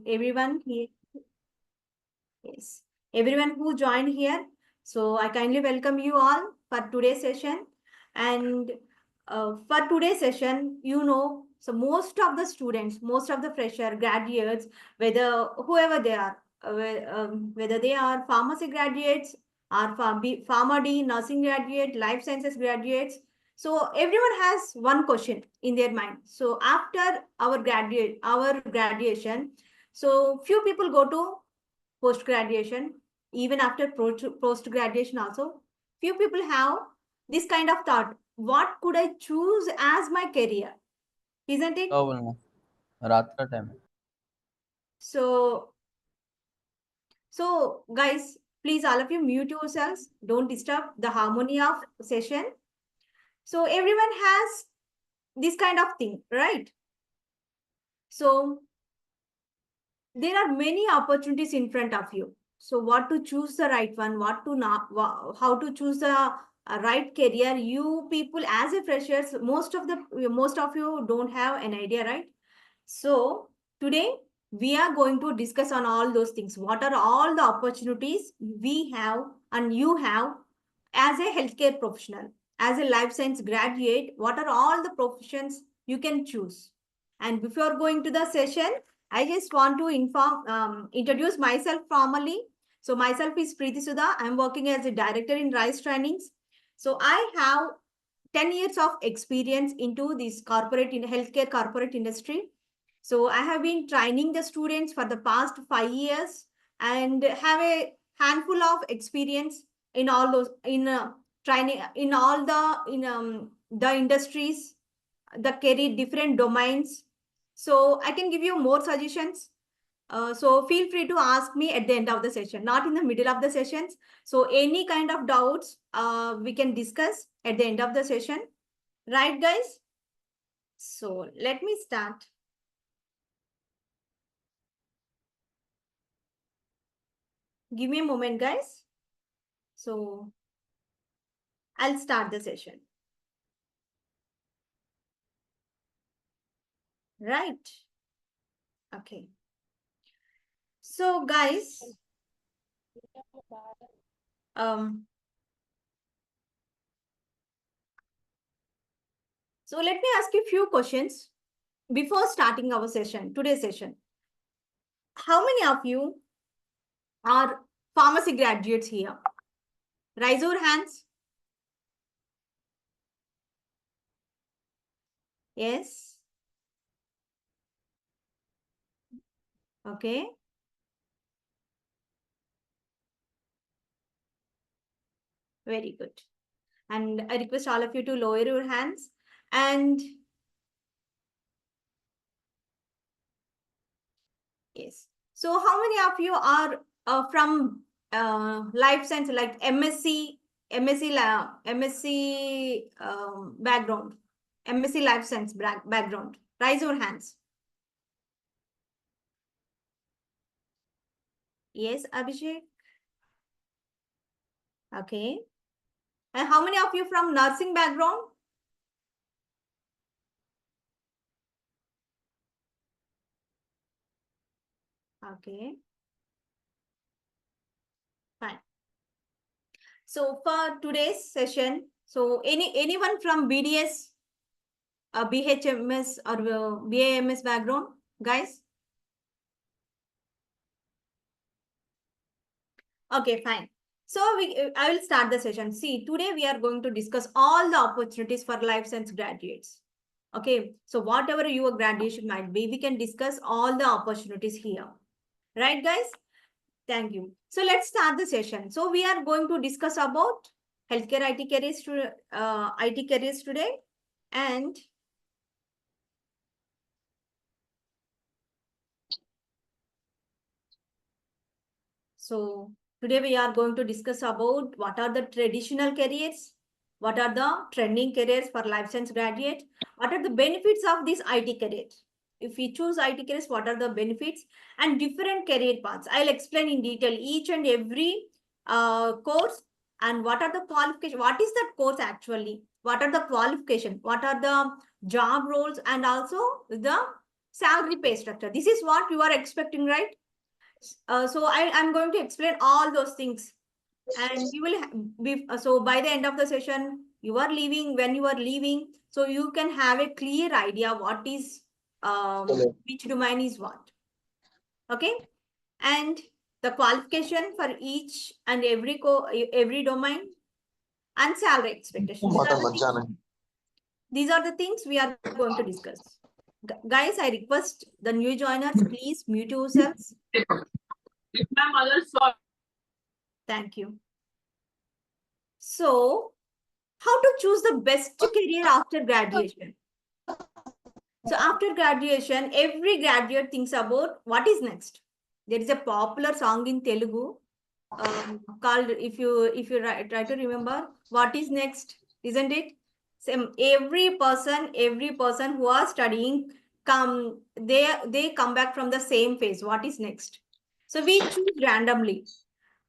everyone here. Yes, everyone who joined here. So I kindly welcome you all for today's session. And for today's session, so most of the students, most of the fresher graduates, whether whoever they are, whether they are pharmacy graduates or pharma D, nursing graduate, life sciences graduates. So everyone has one question in their mind. So after our graduation, so few people go to post graduation, even after post graduation also few people have this kind of thought, what could I choose as my career, isn't it? क्या बोलना रात का time है So guys, please all of you mute yourselves, don't disturb the harmony of session. So everyone has this kind of thing, right? So there are many opportunities in front of you. So what to choose the right one, what to not, how to choose the right career. You people as a freshers, most of you don't have an idea, right? So today we are going to discuss on all those things. What are all the opportunities we have and you have as a healthcare professional, as a life science graduate? What are all the professions you can choose? And before going to the session, I just want to introduce myself formally. So myself is Preeti Sudha. I'm working as a director in RISE trainings. So I have 10 years of experience into this healthcare corporate industry. So I have been training the students for the past 5 years and have a handful of experience in all those in training in all the industries, the career different domains. So I can give you more suggestions. So feel free to ask me at the end of the session, not in the middle of the sessions. So any kind of doubts we can discuss at the end of the session. Right, guys? So let me start. Give me a moment, guys. So I'll start the session. Right. Okay. So guys, um, so let me ask you a few questions before starting our session, today's session. How many of you are pharmacy graduates here? Raise your hands. Yes. Okay. Very good. And I request all of you to lower your hands. And yes. So how many of you are from life science, like MSc background, MSc life science background? Raise your hands. Yes, Abhishek. Okay. And how many of you from nursing background? Okay, fine. So for today's session, so anyone from BDS, BHMS or BAMS background, guys? Okay, fine. So I will start the session. See, today we are going to discuss all the opportunities for life science graduates. Okay, so whatever your graduation might be, we can discuss all the opportunities here. Right, guys? Thank you. So let's start the session. So we are going to discuss about healthcare IT careers today. And so today we are going to discuss about what are the traditional careers, what are the trending careers for life science graduate, what are the benefits of this IT career. If we choose IT careers, what are the benefits and different career paths? I'll explain in detail each and every course and what are the qualifications. What is that course actually? What are the qualifications? What are the job roles and also the salary pay structure. This is what you are expecting, right? So I'm going to explain all those things, and you will be, so by the end of the session, you are leaving, when you are leaving, so you can have a clear idea what is, which domain is what. Okay. And the qualification for each and every domain, and salary expectation. These are the things we are going to discuss. Guys, I request the new joiners, please mute yourselves. Thank you. So, how to choose the best career after graduation? So after graduation, every graduate thinks about what is next. There is a popular song in Telugu called, if you try to remember, what is next, isn't it? Every person who are studying, they come back from the same phase. What is next? So we choose randomly.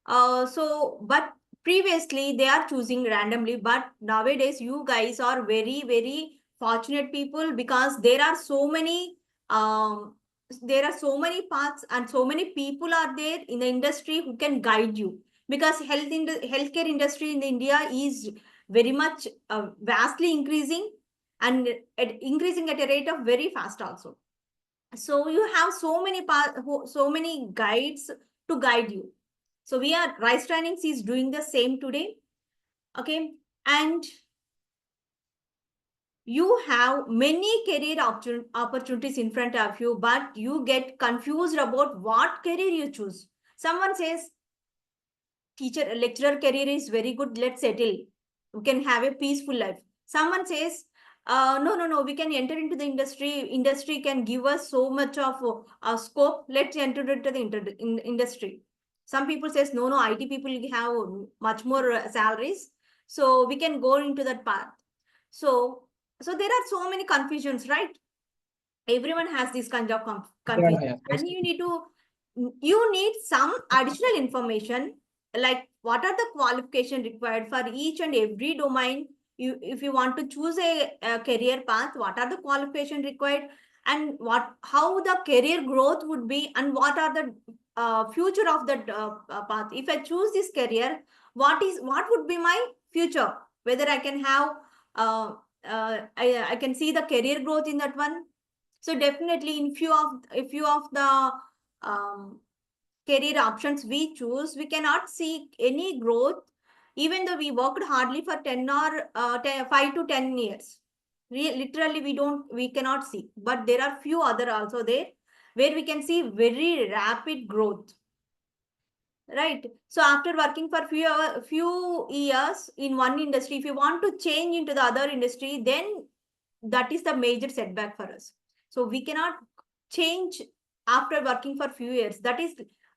But previously they are choosing randomly, but nowadays you guys are very, very fortunate people, because there are so many paths and so many people are there in the industry who can guide you, because healthcare industry in India is very much vastly increasing, and increasing at a rate of very fast also. So you have so many guides to guide you. So Rise Trainings is doing the same today. Okay. And you have many career opportunities in front of you, but you get confused about what career you choose. Someone says, lecturer career is very good, let's settle. We can have a peaceful life. Someone says, no, we can enter into the industry. Industry can give us so much of scope. Let's enter into the industry. Some people says, no, IT people have much more salaries. So we can go into that path. So there are so many confusions, right? Everyone has this kind of confusion. Yeah. And you need some additional information, like what are the qualification required for each and every domain. If you want to choose a career path, what are the qualification required, and how the career growth would be, and what are the future of that path. If I choose this career, what would be my future, whether I can have I can see the career growth in that one. So definitely in few of the career options we choose, we cannot see any growth, even though we worked hardly for 10 or 5 to 10 years. Literally, we cannot see. But there are few other also there where we can see very rapid growth. Right. So after working for few years in one industry, if you want to change into the other industry, then that is the major setback for us. So we cannot change after working for few years. That is,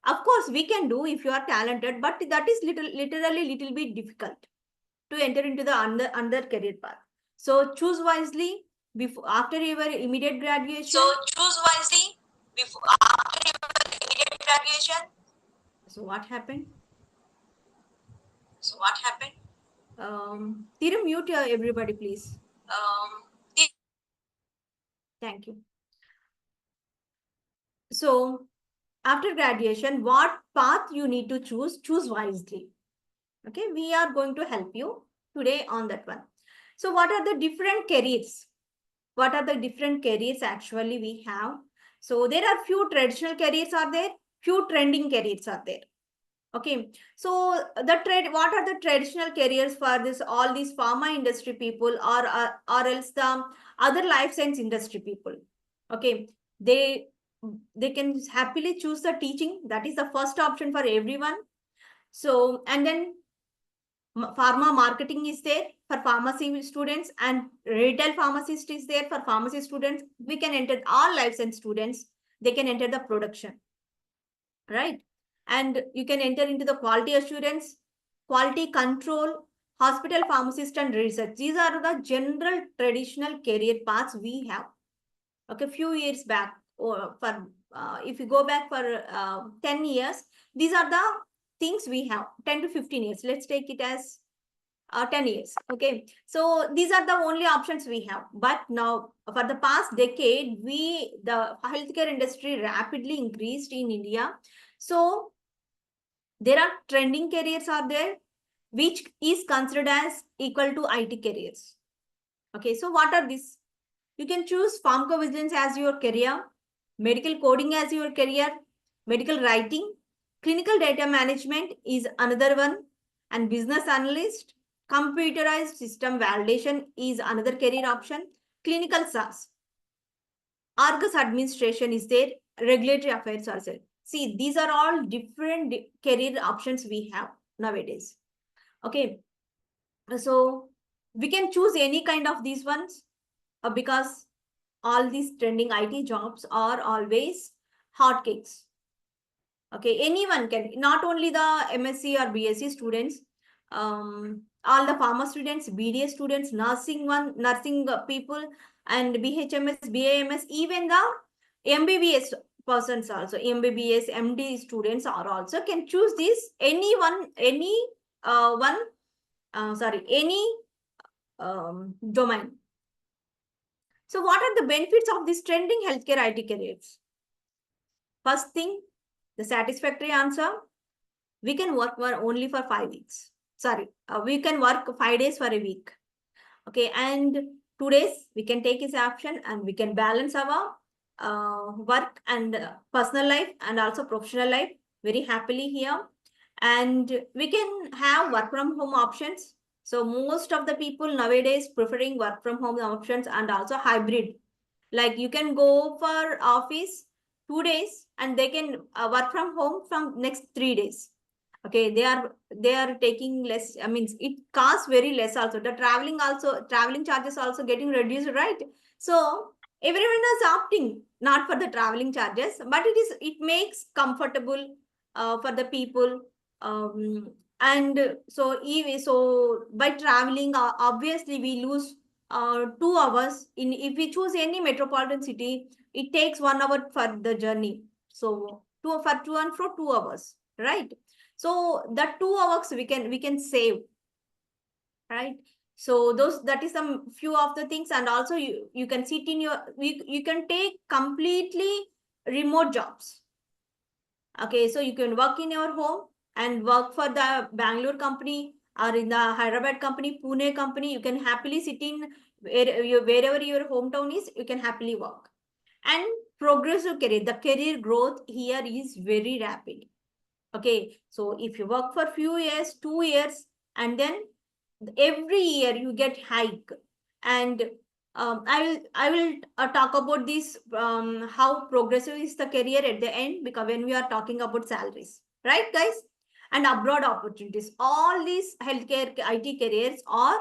of course, we can do if you are talented, but that is literally little bit difficult to enter into the under career path. So choose wisely after your immediate graduation. So what happened? Thiru, mute everybody, please. Thank you. So after graduation, what path you need to choose wisely. Okay, we are going to help you today on that one. So what are the different careers? What are the different careers actually we have? So there are few traditional careers are there, few trending careers are there. Okay, so what are the traditional careers for all these pharma industry people, or else the other life science industry people? Okay, they can happily choose the teaching. That is the first option for everyone. So, and then pharma marketing is there for pharmacy students, and retail pharmacist is there for pharmacy students. We can enter all life science students. They can enter the production, right? And you can enter into the quality assurance, quality control, hospital pharmacist, and research. These are the general traditional career paths we have. Okay, few years back, or if you go back for 10 years, these are the things we have. 10 to 15 years. Let's take it as 10 years. Okay, so these are the only options we have. But now for the past decade, the healthcare industry rapidly increased in India. So there are trending careers are there, which is considered as equal to IT careers. Okay, so what are these? You can choose pharmacovigilance as your career, medical coding as your career, medical writing, clinical data management is another one, and business analyst, computerized system validation is another career option, clinical SaaS, Argus administration is there, regulatory affairs are there. See, these are all different career options we have nowadays. Okay, so we can choose any kind of these ones because all these trending IT jobs are always hotcakes. Okay, anyone can, not only the MSc or BSc students, all the pharma students, BDS students, nursing people, and BHMS, BAMS, even the MBBS persons also, MBBS, MD students are also can choose this any domain. So what are the benefits of this trending healthcare IT careers? First thing, the satisfactory answer, we can work only for 5 weeks. Sorry, we can work 5 days for a week. Okay, and 2 days we can take this option and we can balance our work and personal life and also professional life very happily here. And we can have work from home options. So most of the people nowadays preferring work from home options and also hybrid. Like you can go for office 2 days and they can work from home from next 3 days. Okay, they are taking less. I mean, it costs very less also. The traveling charges also getting reduced, right? So everyone is opting not for the traveling charges, but it makes comfortable for the people. And so by traveling, obviously we lose 2 hours. If we choose any metropolitan city, it takes 1 hour for the journey. So for to and fro 2 hours, right? So that 2 hours we can save, right? So that is some few of the things. And also you can sit in you can take completely remote jobs. Okay, so you can work in your home and work for the Bangalore company or in the Hyderabad company, Pune company. You can happily sit in wherever your hometown is, you can happily work. And progressive career, the career growth here is very rapid. Okay, so if you work for few years, 2 years, and then every year you get hike. And I will talk about this how progressive is the career at the end, because when we are talking about salaries, right, guys? And abroad opportunities, all these healthcare IT careers are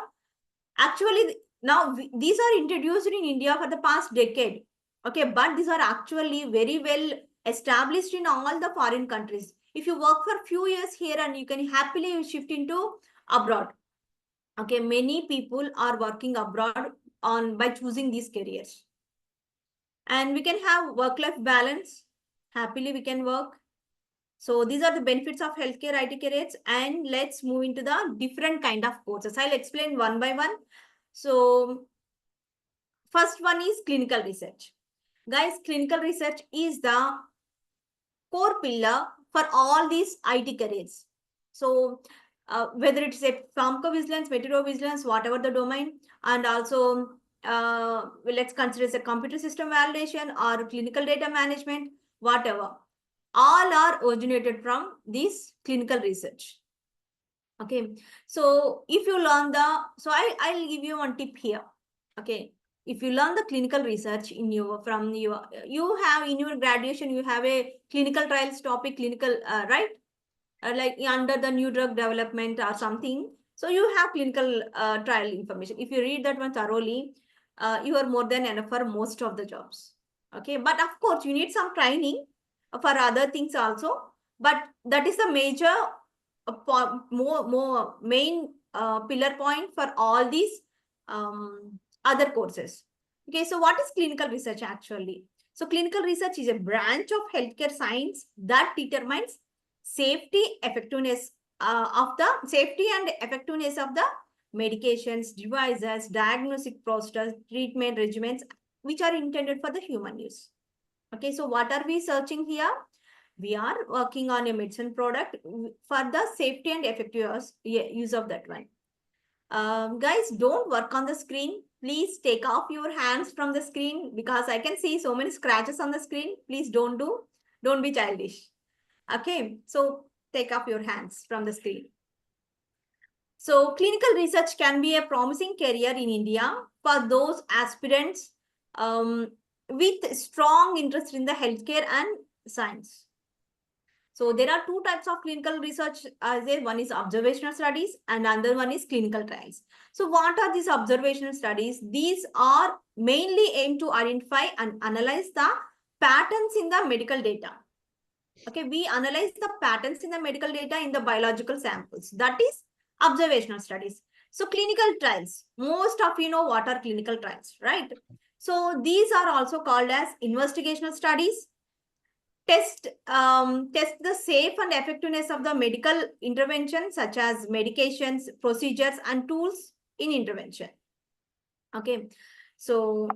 actually now these are introduced in India for the past decade. Okay, but these are actually very well established in all the foreign countries. If you work for few years here and you can happily shift into abroad. Okay, many people are working abroad by choosing these careers. And we can have work-life balance. Happily we can work. So these are the benefits of healthcare IT careers. And let's move into the different kind of courses. I'll explain one by one. So first one is clinical research. Guys, clinical research is the core pillar for all these IT careers. So whether it's a pharmacovigilance, meteorovigilance, whatever the domain, and also let's consider as a computer system validation or clinical data management, whatever. All are originated from this clinical research. Okay, so if you learn I'll give you one tip here. Okay, if you learn the clinical research you have in your graduation, you have a clinical trials topic, right? Like under the new drug development or something. So you have clinical trial information. If you read that one thoroughly, you are more than enough for most of the jobs. Okay, but of course you need some training for other things also. But that is the major, more main pillar point for all these other courses. Okay, so what is clinical research actually? So clinical research is a branch of healthcare science that determines safety and effectiveness of the medications, devices, diagnostic procedures, treatment regimens, which are intended for the human use. Okay, so what are we searching here? We are working on a medicine product for the safety and effective use of that one. Guys, don't work on the screen. Please take off your hands from the screen because I can see so many scratches on the screen. Please don't be childish. Okay, so take off your hands from the screen. So clinical research can be a promising career in India for those aspirants with strong interest in the healthcare and science. So there are two types of clinical research. One is observational studies and another one is clinical trials. So what are these observational studies? These are mainly aimed to identify and analyze the patterns in the medical data. Okay, we analyze the patterns in the medical data in the biological samples. That is observational studies. So clinical trials, most of you know what are clinical trials, right? So these are also called as investigational studies. Test the safe and effectiveness of the medical intervention, such as medications, procedures, and tools in intervention. Okay, so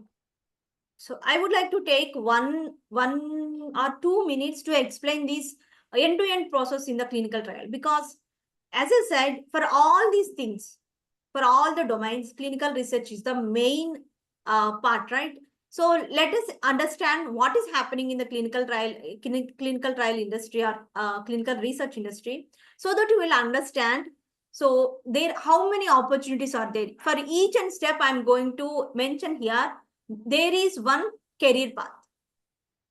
I would like to take one or 2 minutes to explain this end-to-end process in the clinical trial, because as I said, for all these things, for all the domains, clinical research is the main part, right? So let us understand what is happening in the clinical trial industry or clinical research industry, so that you will understand. So there, how many opportunities are there? For each and step I'm going to mention here, there is one career path.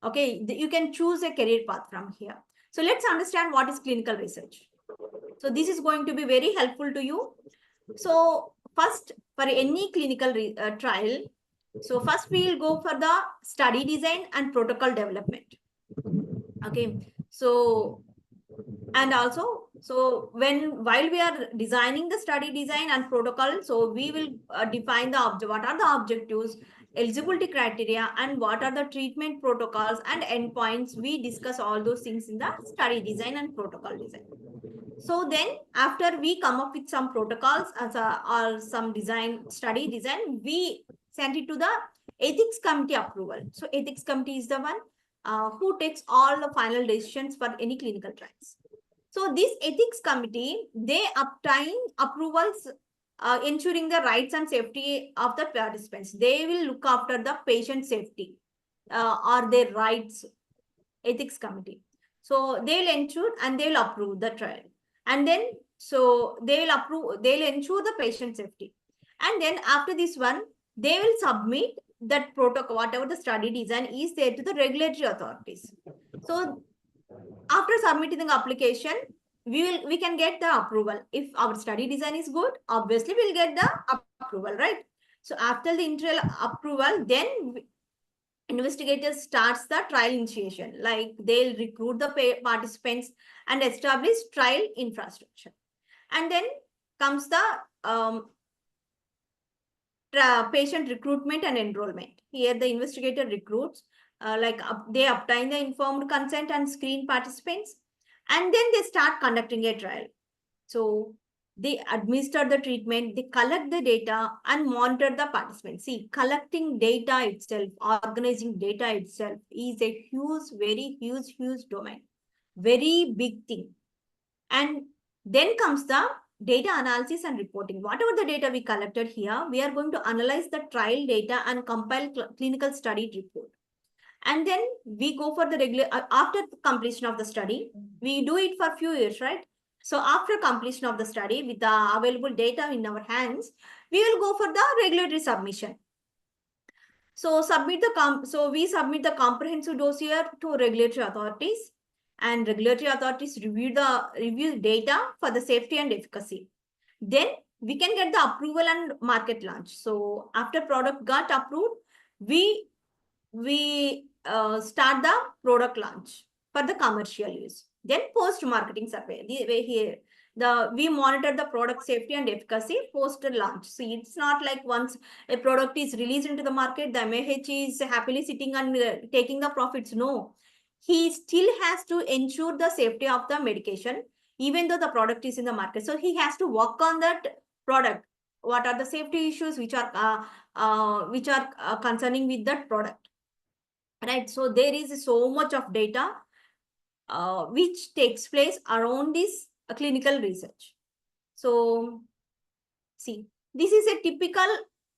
Okay, you can choose a career path from here. So let's understand what is clinical research. So this is going to be very helpful to you. So first, for any clinical trial, so first we will go for the study design and protocol development. Okay, so and also, so while we are designing the study design and protocol, so we will define what are the objectives, eligibility criteria, and what are the treatment protocols and endpoints. We discuss all those things in the study design and protocol design. So then after we come up with some protocols or some study design, we send it to the ethics committee approval. So ethics committee is the one who takes all the final decisions for any clinical trials. So this ethics committee, they obtain approvals ensuring the rights and safety of the participants. They will look after the patient safety or their rights, ethics committee. So they will ensure and they will approve the trial. And then, so they will ensure the patient safety. And then after this one, they will submit that protocol, whatever the study design is there, to the regulatory authorities. So after submitting the application, we can get the approval. If our study design is good, obviously we'll get the approval, right? So after the internal approval, then investigators starts the trial initiation. Like they'll recruit the participants and establish trial infrastructure. And then comes the patient recruitment and enrollment. Here the investigator recruits, they obtain the informed consent and screen participants, and then they start conducting a trial. So they administer the treatment, they collect the data and monitor the participants. See, collecting data itself, organizing data itself is a huge, very huge domain, very big thing. And then comes the data analysis and reporting. Whatever the data we collected here, we are going to analyze the trial data and compile clinical study report. And then we go for the regular, after completion of the study, we do it for a few years, right? So after completion of the study, with the available data in our hands, we will go for the regulatory submission. So we submit the comprehensive dossier to regulatory authorities, and regulatory authorities review data for the safety and efficacy. Then we can get the approval and market launch. So after product got approved, we start the product launch for the commercial use. Then post-marketing survey. We monitor the product safety and efficacy post-launch. See, it's not like once a product is released into the market, the MAH is happily sitting and taking the profits. No, he still has to ensure the safety of the medication, even though the product is in the market. So he has to work on that product. what are the safety issues which are concerning with that product, right? So there is so much of data which takes place around this clinical research. So see, this is a typical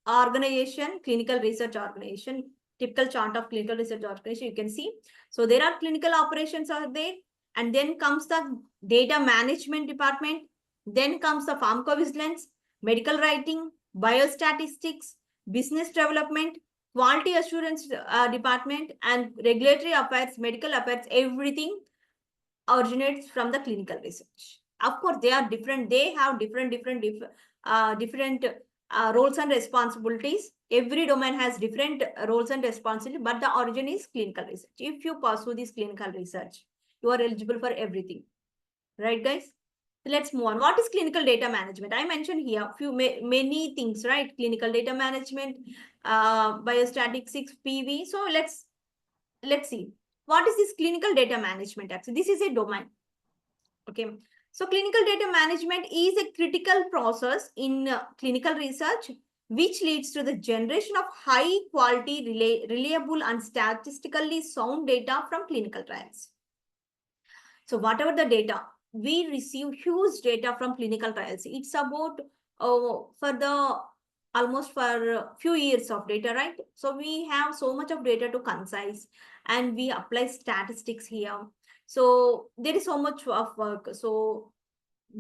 organization, clinical research organization, typical chart of clinical research organization. You can see. So there are clinical operations are there, and then comes the data management department, then comes the pharmacovigilance, medical writing, biostatistics, business development, quality assurance department, and regulatory affairs, medical affairs, everything originates from the clinical research. Of course, they are different. They have different roles and responsibilities. Every domain has different roles and responsibilities, but the origin is clinical research. If you pursue this clinical research, you are eligible for everything. Right, guys? Let's move on. What is clinical data management? I mentioned here many things, right? Clinical data management, biostatistics, PV. So let's see. What is this clinical data management? Actually, this is a domain. Okay. So clinical data management is a critical process in clinical research, which leads to the generation of high quality, reliable and statistically sound data from clinical trials. So whatever the data, we receive huge data from clinical trials. It's about for the almost for a few years of data, right? So we have so much of data to concise, and we apply statistics here. So there is so much of work. So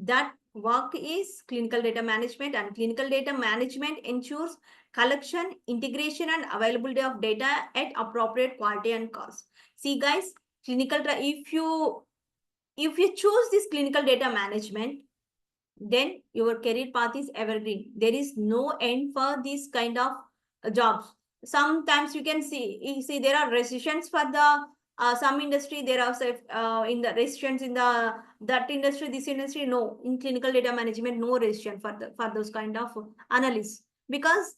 that work is clinical data management, and clinical data management ensures collection, integration, and availability of data at appropriate quality and cost. See, guys, if you choose this clinical data management, then your career path is evergreen. There is no end for this kind of jobs. Sometimes you can see there are restrictions for the some industry. There are in the restrictions in the that industry, this industry. No, in clinical data management, no restriction for those kind of analysts, because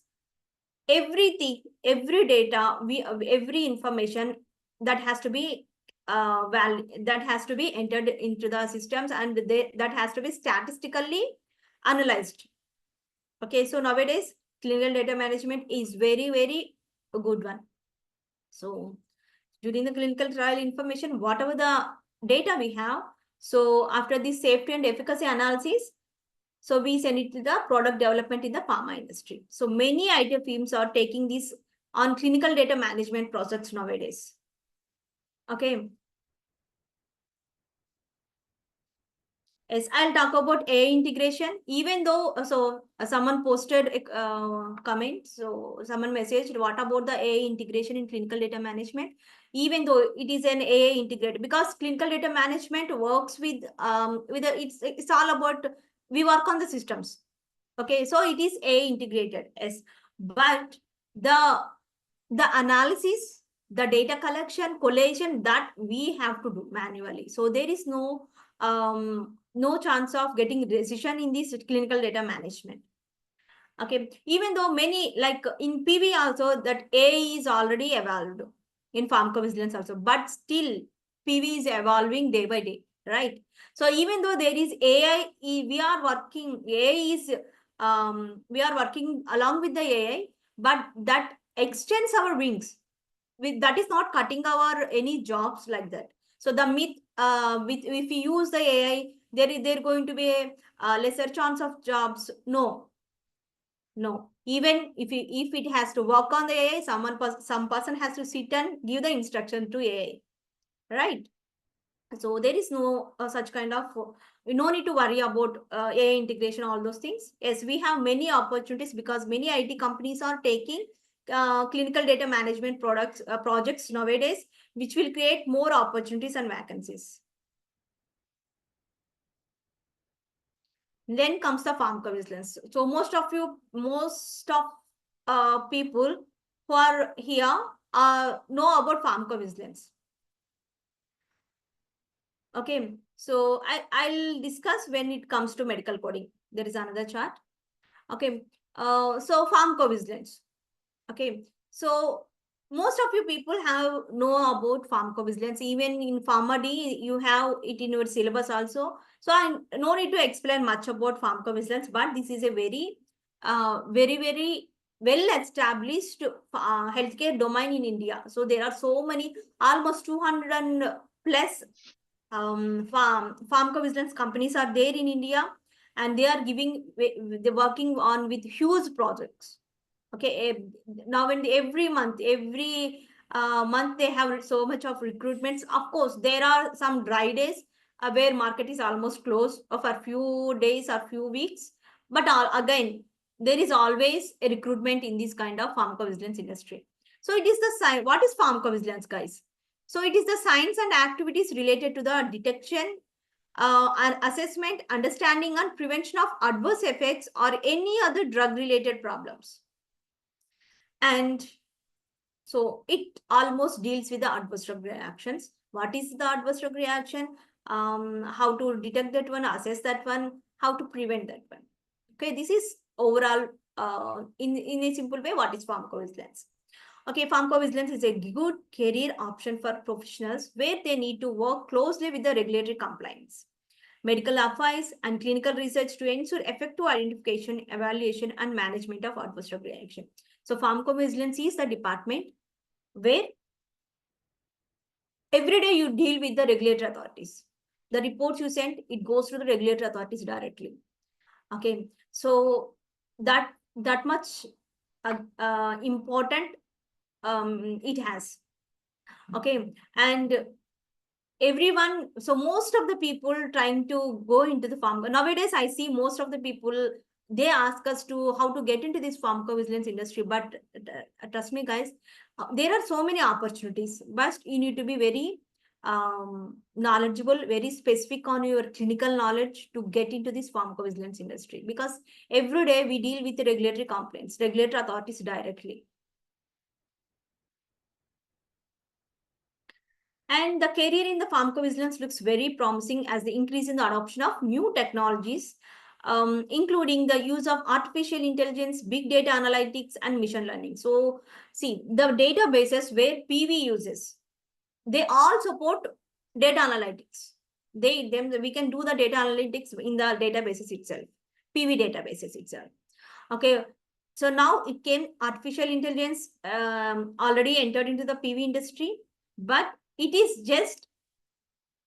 everything, every data, every information that has to be that has to be entered into the systems, and that has to be statistically analyzed. Okay, so nowadays clinical data management is very a good one. So during the clinical trial information, whatever the data we have, so after the safety and efficacy analysis, so we send it to the product development in the pharma industry. So many IT firms are taking this on clinical data management projects nowadays. Okay. Yes, I'll talk about AI integration. Even though, someone posted a comment, so someone messaged, what about the AI integration in clinical data management? Even though it is an AI integrated, because clinical data management works with it's all about, we work on the systems. Okay, so it is AI integrated, yes, but the analysis, the data collection, collation, that we have to do manually. So there is no chance of getting decision in this clinical data management. Okay, even though many, like in PV also, that AI is already evolved in pharmacovigilance also, but still PV is evolving day by day, right? So even though there is AI, we are working, we are working along with the AI, but that extends our wings. That is not cutting our any jobs like that. So the myth, if we use the AI, there going to be a lesser chance of jobs. No, even if it has to work on the AI, some person has to sit and give the instruction to AI, right? So there is no such kind of no need to worry about AI integration, all those things. Yes, we have many opportunities because many IT companies are taking clinical data management projects nowadays, which will create more opportunities and vacancies. Then comes the pharmacovigilance. So most of people who are here know about pharmacovigilance. Okay, so I'll discuss when it comes to medical coding. There is another chart. Okay, so pharmacovigilance. Okay, so most of you people know about pharmacovigilance. Even in PharmaD, you have it in your syllabus also. So I no need to explain much about pharmacovigilance, but this is a very very, very well-established healthcare domain in India. So there are so many, almost 200 and plus pharmacovigilance companies are there in India, and they are they're working on with huge projects. Okay, now and every month, every month they have so much of recruitments. Of course, there are some dry days where market is almost closed for a few days or few weeks. But again, there is always a recruitment in this kind of pharmacovigilance industry. So it is the science. What is pharmacovigilance, guys? So it is the science and activities related to the detection, and assessment, understanding, and prevention of adverse effects or any other drug-related problems. And so it almost deals with the adverse drug reactions. What is the adverse drug reaction? How to detect that one, assess that one, how to prevent that one. Okay, this is overall in a simple way what is pharmacovigilance. Okay, pharmacovigilance is a good career option for professionals where they need to work closely with the regulatory compliance, medical affairs, and clinical research to ensure effective identification, evaluation, and management of adverse drug reaction. So pharmacovigilance is the department where every day you deal with the regulatory authorities. The reports you send, it goes to the regulatory authorities directly. Okay, so that much important it has. Okay, and everyone, so most of the people trying to go into the farm nowadays, I see most of the people, they ask us to how to get into this pharmacovigilance industry. But trust me, guys, there are so many opportunities, but you need to be very knowledgeable, very specific on your clinical knowledge to get into this pharmacovigilance industry, because every day we deal with regulatory complaints, regulatory authorities directly. And the career in the pharmacovigilance looks very promising as the increase in the adoption of new technologies, including the use of artificial intelligence, big data analytics, and machine learning. So, see, the databases where PV uses, they all support data analytics. We can do the data analytics in the databases itself, PV databases itself. Okay, so now it came artificial intelligence already entered into the PV industry, but it is just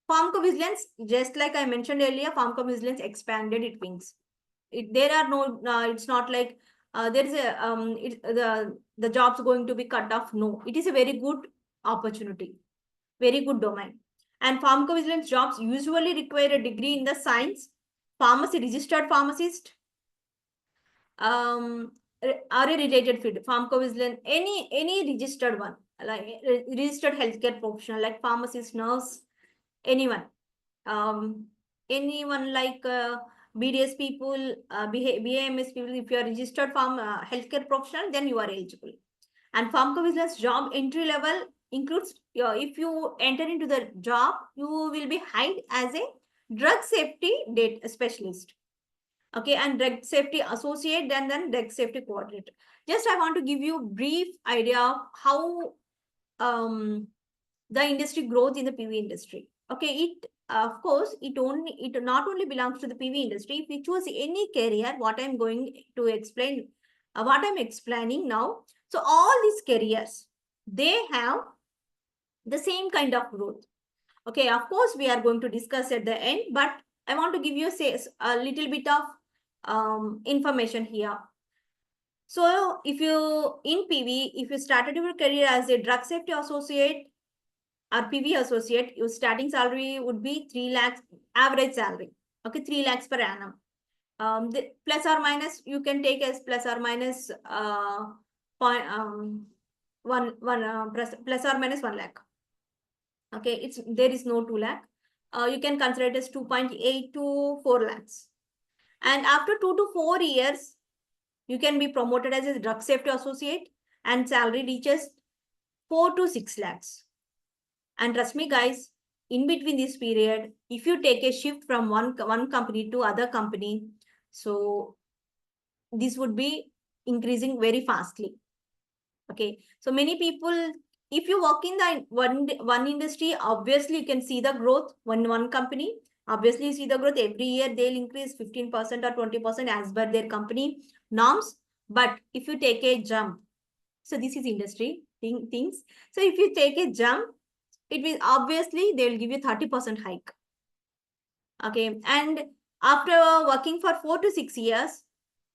pharmacovigilance, just like I mentioned earlier, pharmacovigilance expanded its wings. There are no, it's not like there is a, the job's going to be cut off. No, it is a very good opportunity, very good domain. And pharmacovigilance jobs usually require a degree in the science, pharmacy, registered pharmacist, are a related field, pharmacovigilance, any registered one, like registered healthcare professional, like pharmacist, nurse, anyone, anyone like BDS people, BAMS people. If you are registered healthcare professional, then you are eligible. And pharmacovigilance job entry level includes, if you enter into the job, you will be hired as a drug safety data specialist. Okay, and drug safety associate, then drug safety coordinator. Just I want to give you a brief idea of how the industry growth in the PV industry. Okay, it of course it not only belongs to the PV industry. If we choose any career, what I'm going to explain, what I'm explaining now. So all these careers, they have the same kind of growth. Okay, of course we are going to discuss at the end, but I want to give you a little bit of information here. So if you in PV, if you started your career as a drug safety associate or PV associate, your starting salary would be 3 lakhs average salary. Okay, 3 lakhs per annum. The plus or minus, you can take as plus or minus point plus or minus 1 lakh. Okay, there is no 2 lakh. You can consider it as 2.8 to 4 lakhs. And after 2 to 4 years, you can be promoted as a drug safety associate and salary reaches 4 to 6 lakhs. And trust me, guys, in between this period, if you take a shift from one company to other company, so this would be increasing very fastly. Okay, so many people, if you work in the one industry, obviously you can see the growth one company, Obviously, you see the growth every year, they'll increase 15% or 20% as per their company norms. But if you take a jump, so this is industry things. So if you take a jump, it will obviously they'll give you 30% hike. Okay. And after working for 4 to 6 years,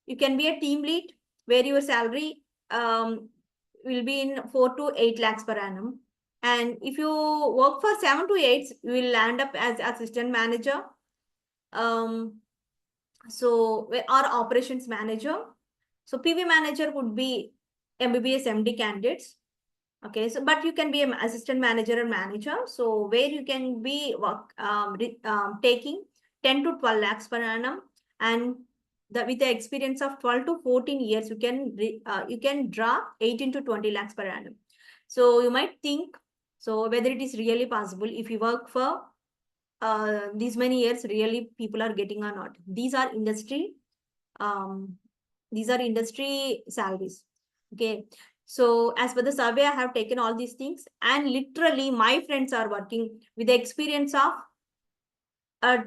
you can be a team lead where your salary will be in 4 to 8 lakhs per annum. And if you work for 7 to 8, you will land up as assistant manager. So or operations manager. So PV manager would be MBBS MD candidates. Okay, so but you can be an assistant manager or manager. So where you can be taking 10 to 12 lakhs per annum, and with the experience of 12 to 14 years, you can draw 18 to 20 lakhs per annum. So you might think, so whether it is really possible if you work for these many years, really people are getting or not. These are industry salaries. Okay. So as per the survey, I have taken all these things, and literally my friends are working with the experience of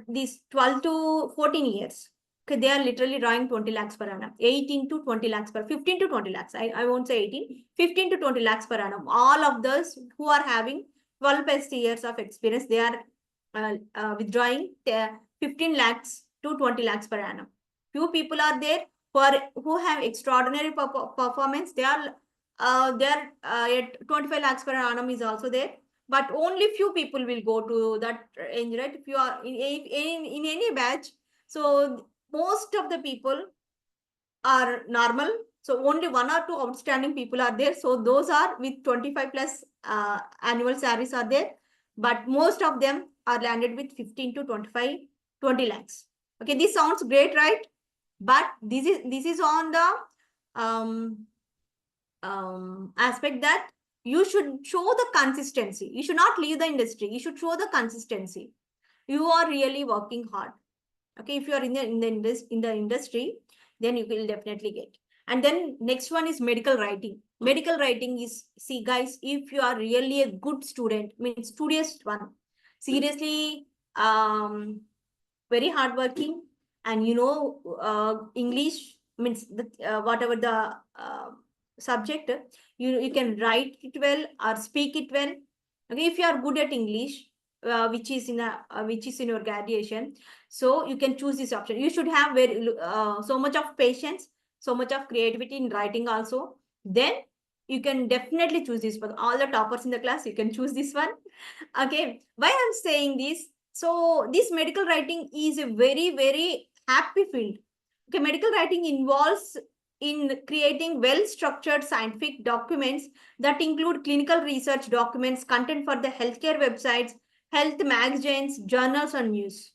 these 12 to 14 years. Okay, they are literally drawing 20 lakhs per annum, 18 to 20 lakhs 15 to 20 lakhs. I won't say 18, 15 to 20 lakhs per annum. All of those who are having 12 plus years of experience, they are withdrawing 15 lakhs to 20 lakhs per annum. Few people are there who have extraordinary performance. They are at 25 lakhs per annum is also there, but only few people will go to that range, right? If you are in any batch, so most of the people are normal. So only 1 or 2 outstanding people are there. So those are with 25 plus annual salaries are there, but most of them are landed with 15 to 25, 20 lakhs. Okay, this sounds great, right? But this is on the aspect that you should show the consistency. You should not leave the industry. You should show the consistency. You are really working hard. Okay, if you are in the industry, then you will definitely get. And then next one is medical writing. Medical writing is, see guys, if you are really a good student, means studious one, seriously, very hardworking, and you know English, means whatever the subject, you can write it well or speak it well. Okay, if you are good at English, which is in your graduation, so you can choose this option. You should have so much of patience, so much of creativity in writing also. Then you can definitely choose this. For all the toppers in the class, you can choose this one. Okay, why I'm saying this? So this medical writing is a very, very happy field. Okay, medical writing involves in creating well-structured scientific documents that include clinical research documents, content for the healthcare websites, health magazines, journals, and news.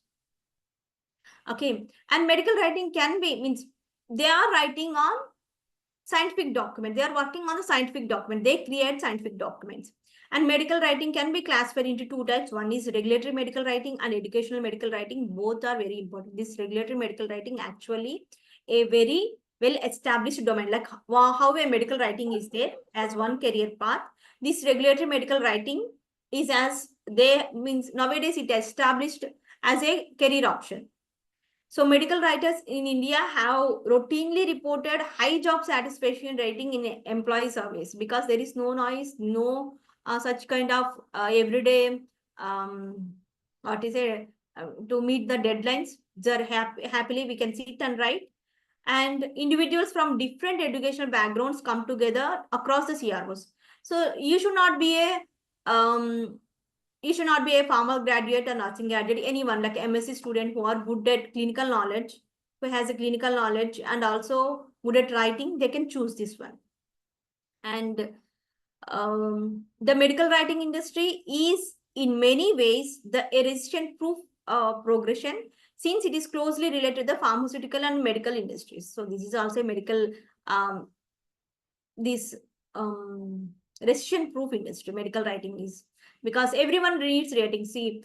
Okay, and medical writing can be, means they are writing on scientific document. They are working on a scientific document. They create scientific documents. And medical writing can be classified into 2 types. One is regulatory medical writing and educational medical writing. Both are very important. This regulatory medical writing actually a very well established domain, like how a medical writing is there as one career path. This regulatory medical writing is, as they means nowadays it established as a career option. So medical writers in India have routinely reported high job satisfaction rating in employee surveys, because there is no noise, no such kind of everyday what is it to meet the deadlines. They're happily we can sit and write, and individuals from different educational backgrounds come together across the CROs. So you should not be a formal graduate or nursing graduate, anyone like MSc student who are good at clinical knowledge, who has a clinical knowledge and also good at writing, they can choose this one. And the medical writing industry is in many ways the recession-proof progression, since it is closely related to the pharmaceutical and medical industries. So this is also a medical, recession-proof industry, medical writing is, because everyone reads writing. See,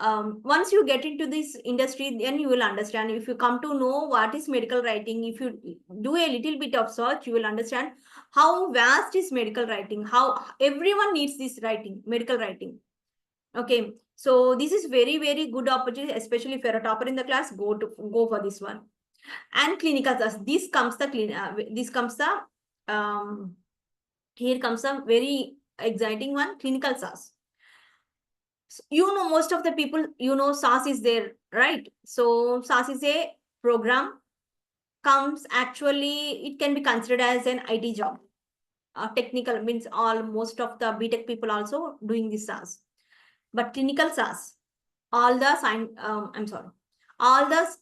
once you get into this industry, then you will understand. If you come to know what is medical writing, if you do a little bit of search, you will understand how vast is medical writing, how everyone needs this writing, medical writing. Okay, so this is very, very good opportunity, especially if you're a topper in the class, go for this one. And clinical SaaS, this comes the here comes a very exciting one, clinical SaaS. You know, most of the people, you know, SaaS is there, right? So SaaS is a program, comes actually, it can be considered as an IT job. Technical means most of the BTech people also doing this SaaS. But clinical SaaS, all the all the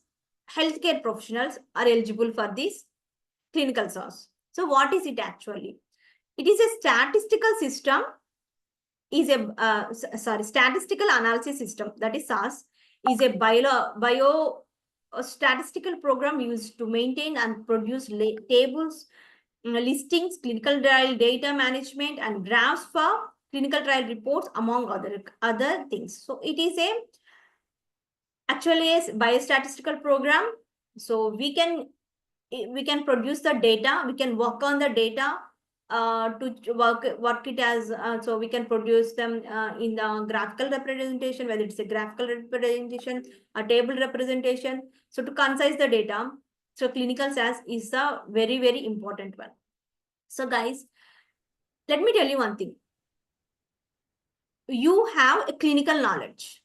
healthcare professionals are eligible for this clinical SaaS. So what is it actually? It is a statistical system, statistical analysis system, that is SaaS, is a a statistical program used to maintain and produce tables, listings, clinical trial data management, and graphs for clinical trial reports, among other things. So it is actually a biostatistical program. So we can produce the data, we can work on the data to work it as so we can produce them in the graphical representation, whether it's a graphical representation, a table representation, so to concise the data. So clinical SaaS is a very, very important one. So guys, let me tell you one thing. You have a clinical knowledge.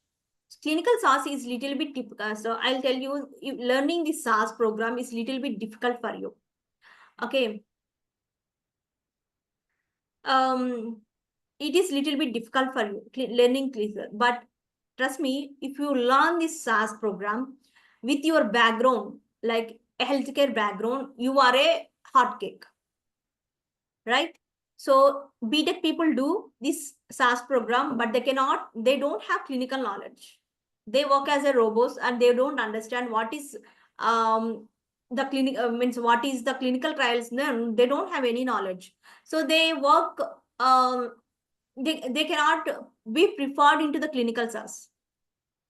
Clinical SaaS is little bit difficult. So I'll tell you, learning this SaaS program is little bit difficult for you. Okay. It is little bit difficult for you learning clinical, but trust me, if you learn this SaaS program with your background, like a healthcare background, you are a hot cake, right? So BTech people do this SaaS program, but they don't have clinical knowledge. They work as a robots and they don't understand what is the clinic means what is the clinical trials. No, they don't have any knowledge. So they work, they cannot be preferred into the clinical SaaS,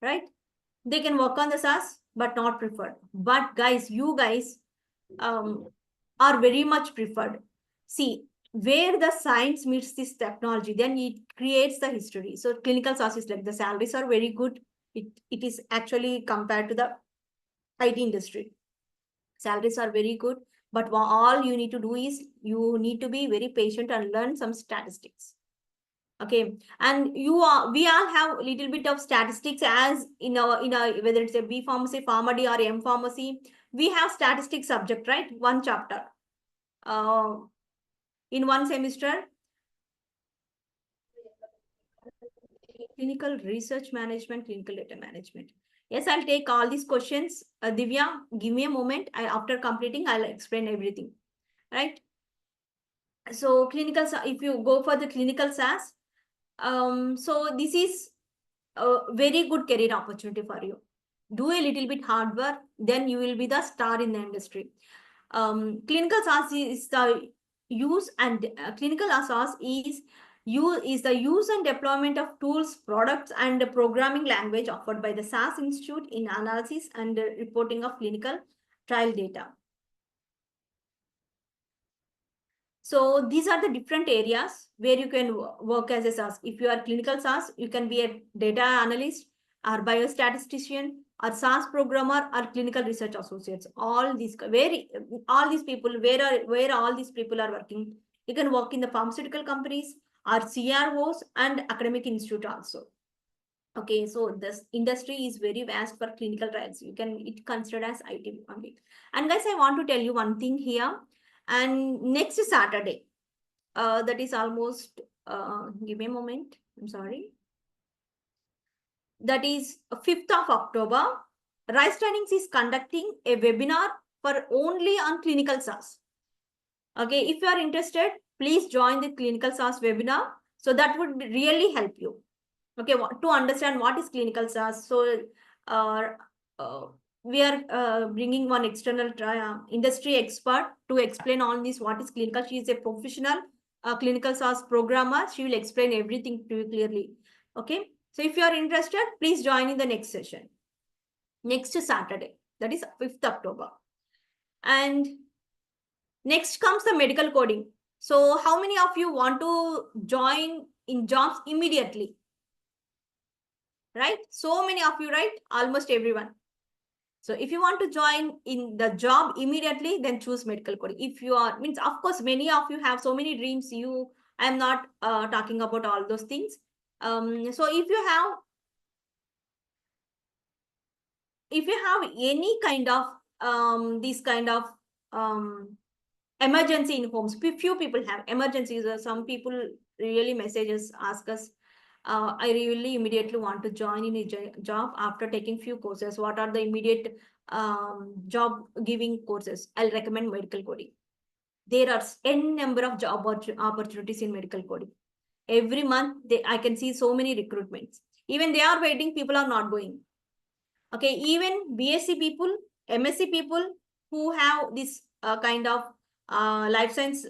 right? They can work on the SaaS, but not preferred. But guys, you guys are very much preferred. See, where the science meets this technology, then it creates the history. So clinical SaaS is like the salaries are very good. It is actually compared to the IT industry. Salaries are very good, but all you need to do is you need to be very patient and learn some statistics. Okay, and we all have a little bit of statistics as in our whether it's a B pharmacy, pharmacy, or M pharmacy, we have statistics subject, right? One chapter in one semester. Clinical research management, clinical data management. Yes, I'll take all these questions. Divya, give me a moment. After completing, I'll explain everything, right? So clinical, if you go for the clinical SaaS, so this is a very good career opportunity for you. Do a little bit hard work, then you will be the star in the industry. Clinical SaaS is the use and clinical SaaS is the use and deployment of tools, products, and the programming language offered by the SaaS Institute in analysis and reporting of clinical trial data. So these are the different areas where you can work as a SaaS. If you are clinical SaaS, you can be a data analyst or biostatistician or SaaS programmer or clinical research associates. All these people, where all these people are working. You can work in the pharmaceutical companies or CROs and academic institute also. Okay, so this industry is very vast for clinical trials. It considered as IT only. And guys, I want to tell you one thing here. And next Saturday, that is almost, give me a moment, I'm sorry. That is 5th of October, Rise Trainings is conducting a webinar for only on clinical SaaS. Okay, if you are interested, please join the clinical SaaS webinar. So that would really help you. Okay, to understand what is clinical SaaS. So we are bringing one external industry expert to explain all this, what is clinical. She is a professional clinical SaaS programmer. She will explain everything to you clearly. Okay, so if you are interested, please join in the next session. Next Saturday, that is 5th October. And next comes the medical coding. So how many of you want to join in jobs immediately? right? So many of you, right? Almost everyone. So if you want to join in the job immediately, then choose medical coding. If you are, means of course, many of you have so many dreams. I am not talking about all those things. So if you have any kind of this kind of emergency in homes, few people have emergencies, or some people really messages ask us, I really immediately want to join in a job after taking few courses. What are the immediate job giving courses? I'll recommend medical coding. There are n number of job opportunities in medical coding. Every month I can see so many recruitments. Even they are waiting, people are not going. Okay, even BSc people, MSc people who have this kind of life science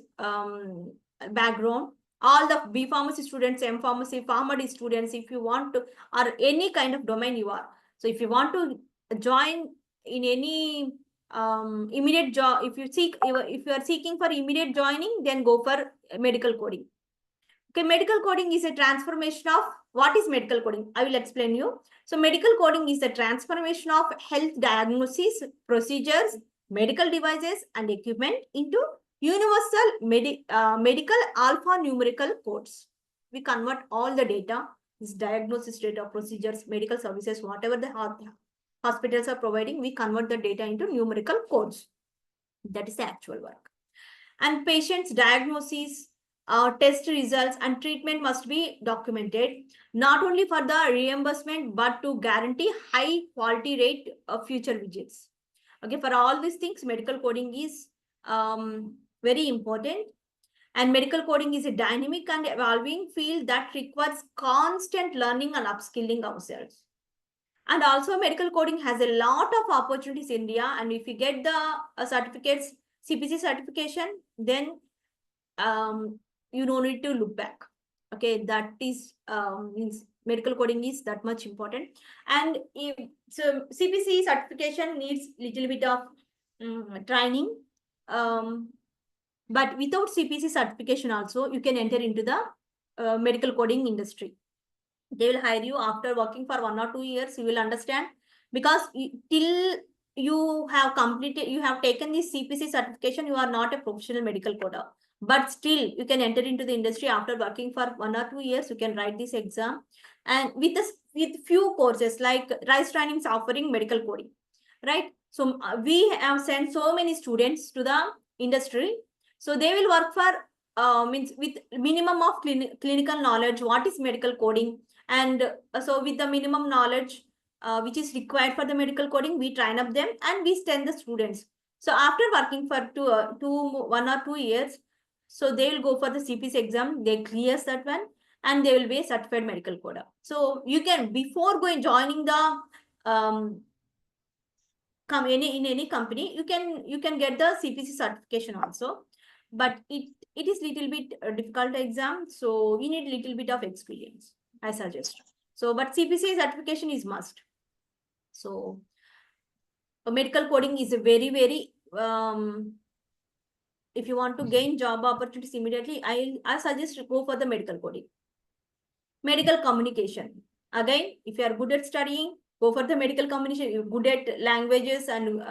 background, all the B pharmacy students, M pharmacy, pharmacy students, if you want to, or any kind of domain you are. So if you want to join in any immediate job, if you are seeking for immediate joining, then go for medical coding. Okay, medical coding is a transformation of, what is medical coding? I will explain you. So medical coding is the transformation of health diagnosis, procedures, medical devices and equipment into universal medical alphanumerical codes. We convert all the data, this diagnosis data, procedures, medical services, whatever the hospitals are providing, we convert the data into numerical codes. That is the actual work. And patients' diagnosis, test results and treatment must be documented, not only for the reimbursement, but to guarantee high quality rate of future visits. Okay, for all these things, medical coding is very important. And medical coding is a dynamic and evolving field that requires constant learning and upskilling ourselves. And also medical coding has a lot of opportunities in India. And if you get the certificates, CPC certification, then you don't need to look back. Okay, that is means medical coding is that much important. And if so, CPC certification needs little bit of training, but without CPC certification also you can enter into the medical coding industry. They will hire you after working for 1 or 2 years. You will understand, because till you have completed, you have taken this CPC certification, you are not a professional medical coder. But still, you can enter into the industry after working for 1 or 2 years. You can write this exam, and with few courses like Rise Training is offering medical coding, right? So we have sent so many students to the industry. So they will work for means with minimum of clinical knowledge. What is medical coding? And so with the minimum knowledge which is required for the medical coding, we train up them and we send the students. So after working for 1 or 2 years, so they will go for the CPC exam, they clear that one, and they will be a certified medical coder. So you can, before joining the in any company, you can get the CPC certification also, but it is little bit difficult exam, so we need little bit of experience, I suggest. So, but CPC certification is must. So, medical coding is a very if you want to gain job opportunities immediately, I suggest go for the medical coding. Medical communication. Again, if you are good at studying, go for the medical communication. You're good at languages and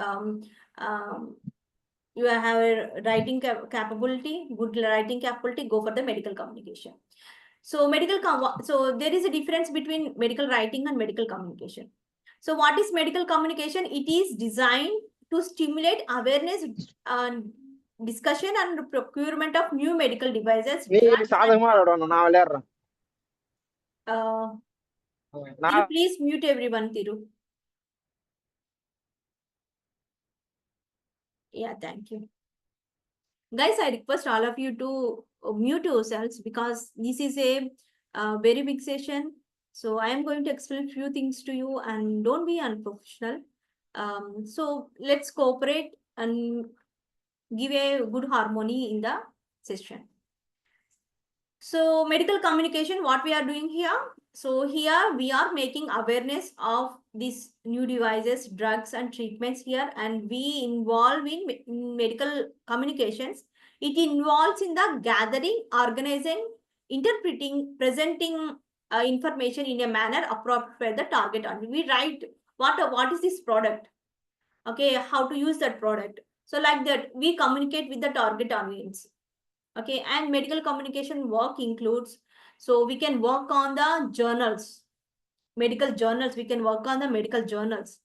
you have a writing capability, good writing capability, go for the medical communication. So so there is a difference between medical writing and medical communication. So what is medical communication? It is designed to stimulate awareness and discussion and procurement of new medical devices. நீ சாதகமா விளையாடணும், நான் விளையாடுறேன். Can you please mute everyone, Thiru? Yeah, thank you. Guys, I request all of you to mute yourselves, because this is a very big session. So I am going to explain few things to you, and don't be unprofessional. So let's cooperate and give a good harmony in the session. So medical communication, what we are doing here. So here we are making awareness of these new devices, drugs and treatments here, and we involve in medical communications. It involves in the gathering, organizing, interpreting, presenting information in a manner appropriate for the target audience. We write what is this product, okay, how to use that product. So like that, we communicate with the target audience. Okay, and medical communication work includes, so we can work on the journals, medical journals, we can work on the medical journals,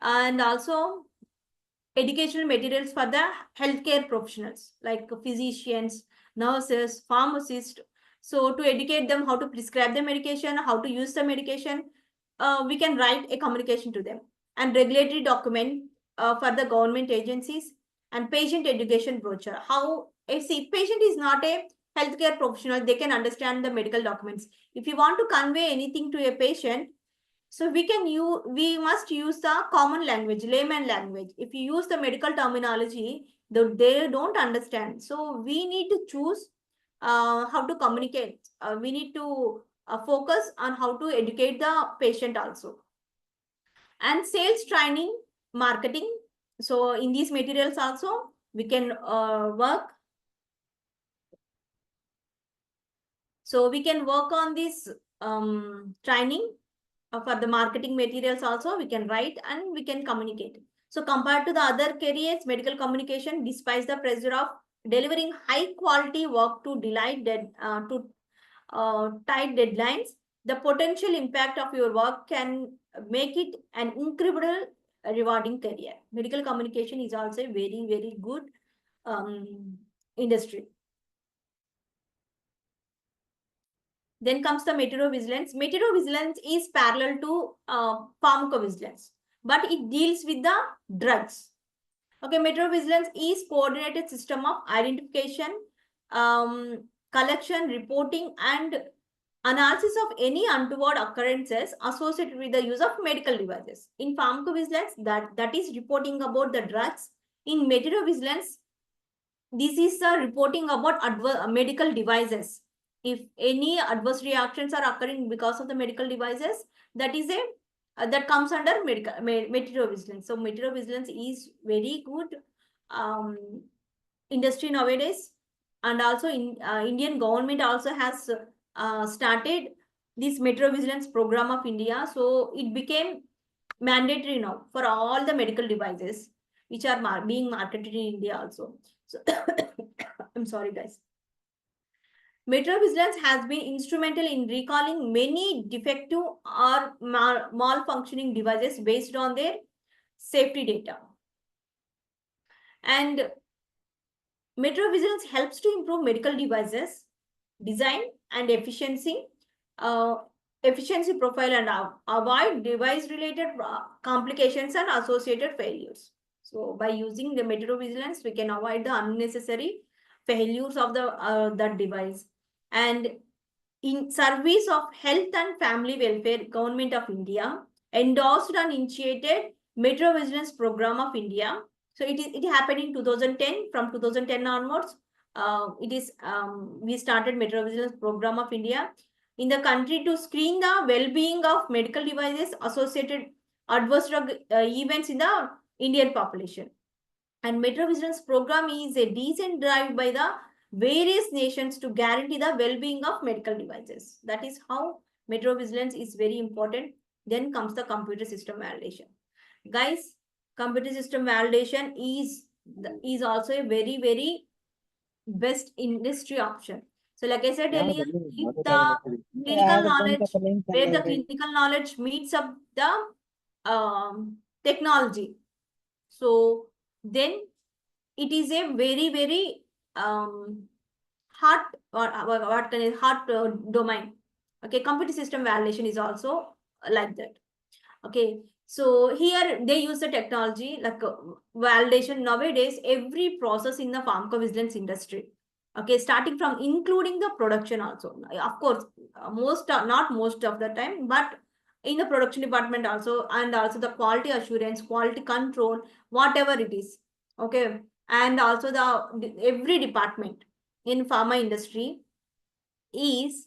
and also educational materials for the healthcare professionals like physicians, nurses, pharmacists. So to educate them how to prescribe the medication, how to use the medication, we can write a communication to them. And regulatory document for the government agencies, and patient education brochure. How, if see, patient is not a healthcare professional, they can understand the medical documents. If you want to convey anything to a patient, so we must use the common language, layman language. If you use the medical terminology, they don't understand. So we need to choose how to communicate. We need to focus on how to educate the patient also. And sales training, marketing. So in these materials also, we can work. So we can work on this training. For the marketing materials also, we can write and we can communicate. So compared to the other careers, medical communication, despite the pressure of delivering high quality work to tight deadlines, the potential impact of your work can make it an incredible rewarding career. Medical communication is also a very, very good industry. Then comes the meteorovigilance. Meteorovigilance is parallel to pharmacovigilance, but it deals with the drugs. Okay, meteorovigilance is coordinated system of identification, collection, reporting, and analysis of any untoward occurrences associated with the use of medical devices. In pharmacovigilance, that is reporting about the drugs. In meteorovigilance, this is the reporting about medical devices. If any adverse reactions are occurring because of the medical devices, that is that comes under meteorovigilance. So meteorovigilance is very good industry nowadays, and also in Indian government also has started this meteorovigilance program of India. So it became mandatory now for all the medical devices which are being marketed in India also. So I'm sorry, guys. Meteorovigilance has been instrumental in recalling many defective or malfunctioning devices based on their safety data. And meteorovigilance helps to improve medical devices design and efficiency profile, and avoid device-related complications and associated failures. So by using the meteorovigilance, we can avoid the unnecessary failures of that device. And in service of health and family welfare, Government of India endorsed and initiated Meteorovigilance Program of India. So it happened in 2010. From 2010 onwards, we started Meteorovigilance Program of India in the country to screen the well-being of medical devices associated adverse drug events in the Indian population. And Meteorovigilance Program is a decent drive by the various nations to guarantee the well-being of medical devices. That is how meteorovigilance is very important. Then comes the computer system validation. Guys, computer system validation is also a very, very best industry option. So like I said earlier, if the clinical knowledge, where the clinical knowledge meets up the technology, so then it is a very, very hot domain. Okay, computer system validation is also like that. Okay, so here they use the technology like validation. Nowadays, every process in the pharmacovigilance industry, okay, starting from including the production also. Of course, not most of the time, but in the production department also, and also the quality assurance, quality control, whatever it is. Okay, and also every department in pharma industry is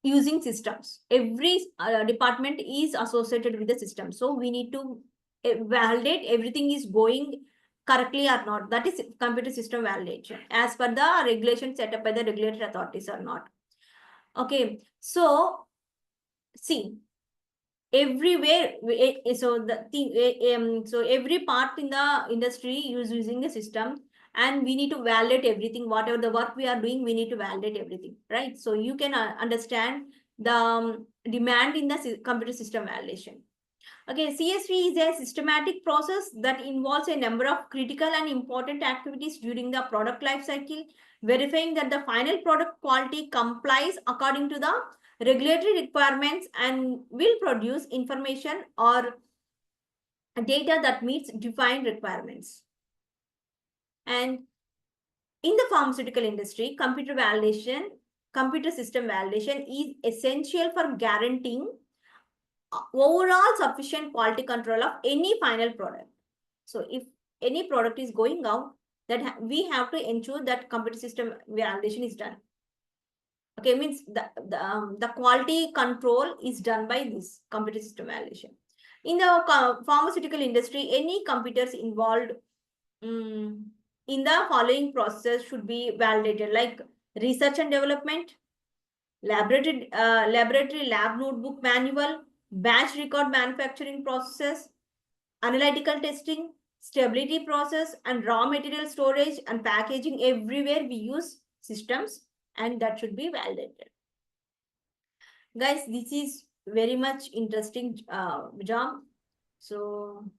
using systems. Every department is associated with the system. So we need to validate everything is going correctly or not. That is computer system validation as per the regulation set up by the regulatory authorities or not. Okay, so see, everywhere, so the thing, so every part in the industry is using a system, and we need to validate everything. Whatever the work we are doing, we need to validate everything, right? So you can understand the demand in the computer system validation. Okay, CSV is a systematic process that involves a number of critical and important activities during the product life cycle, verifying that the final product quality complies according to the regulatory requirements and will produce information or data that meets defined requirements. And in the pharmaceutical industry, computer system validation is essential for guaranteeing overall sufficient quality control of any final product. So if any product is going out, that we have to ensure that computer system validation is done. Okay, means the quality control is done by this computer system validation. In the pharmaceutical industry, any computers involved in the following process should be validated, like research and development, laboratory lab notebook manual, batch record manufacturing processes, analytical testing, stability process, and raw material storage and packaging. Everywhere we use systems, and that should be validated. Guys, this is very much interesting job. So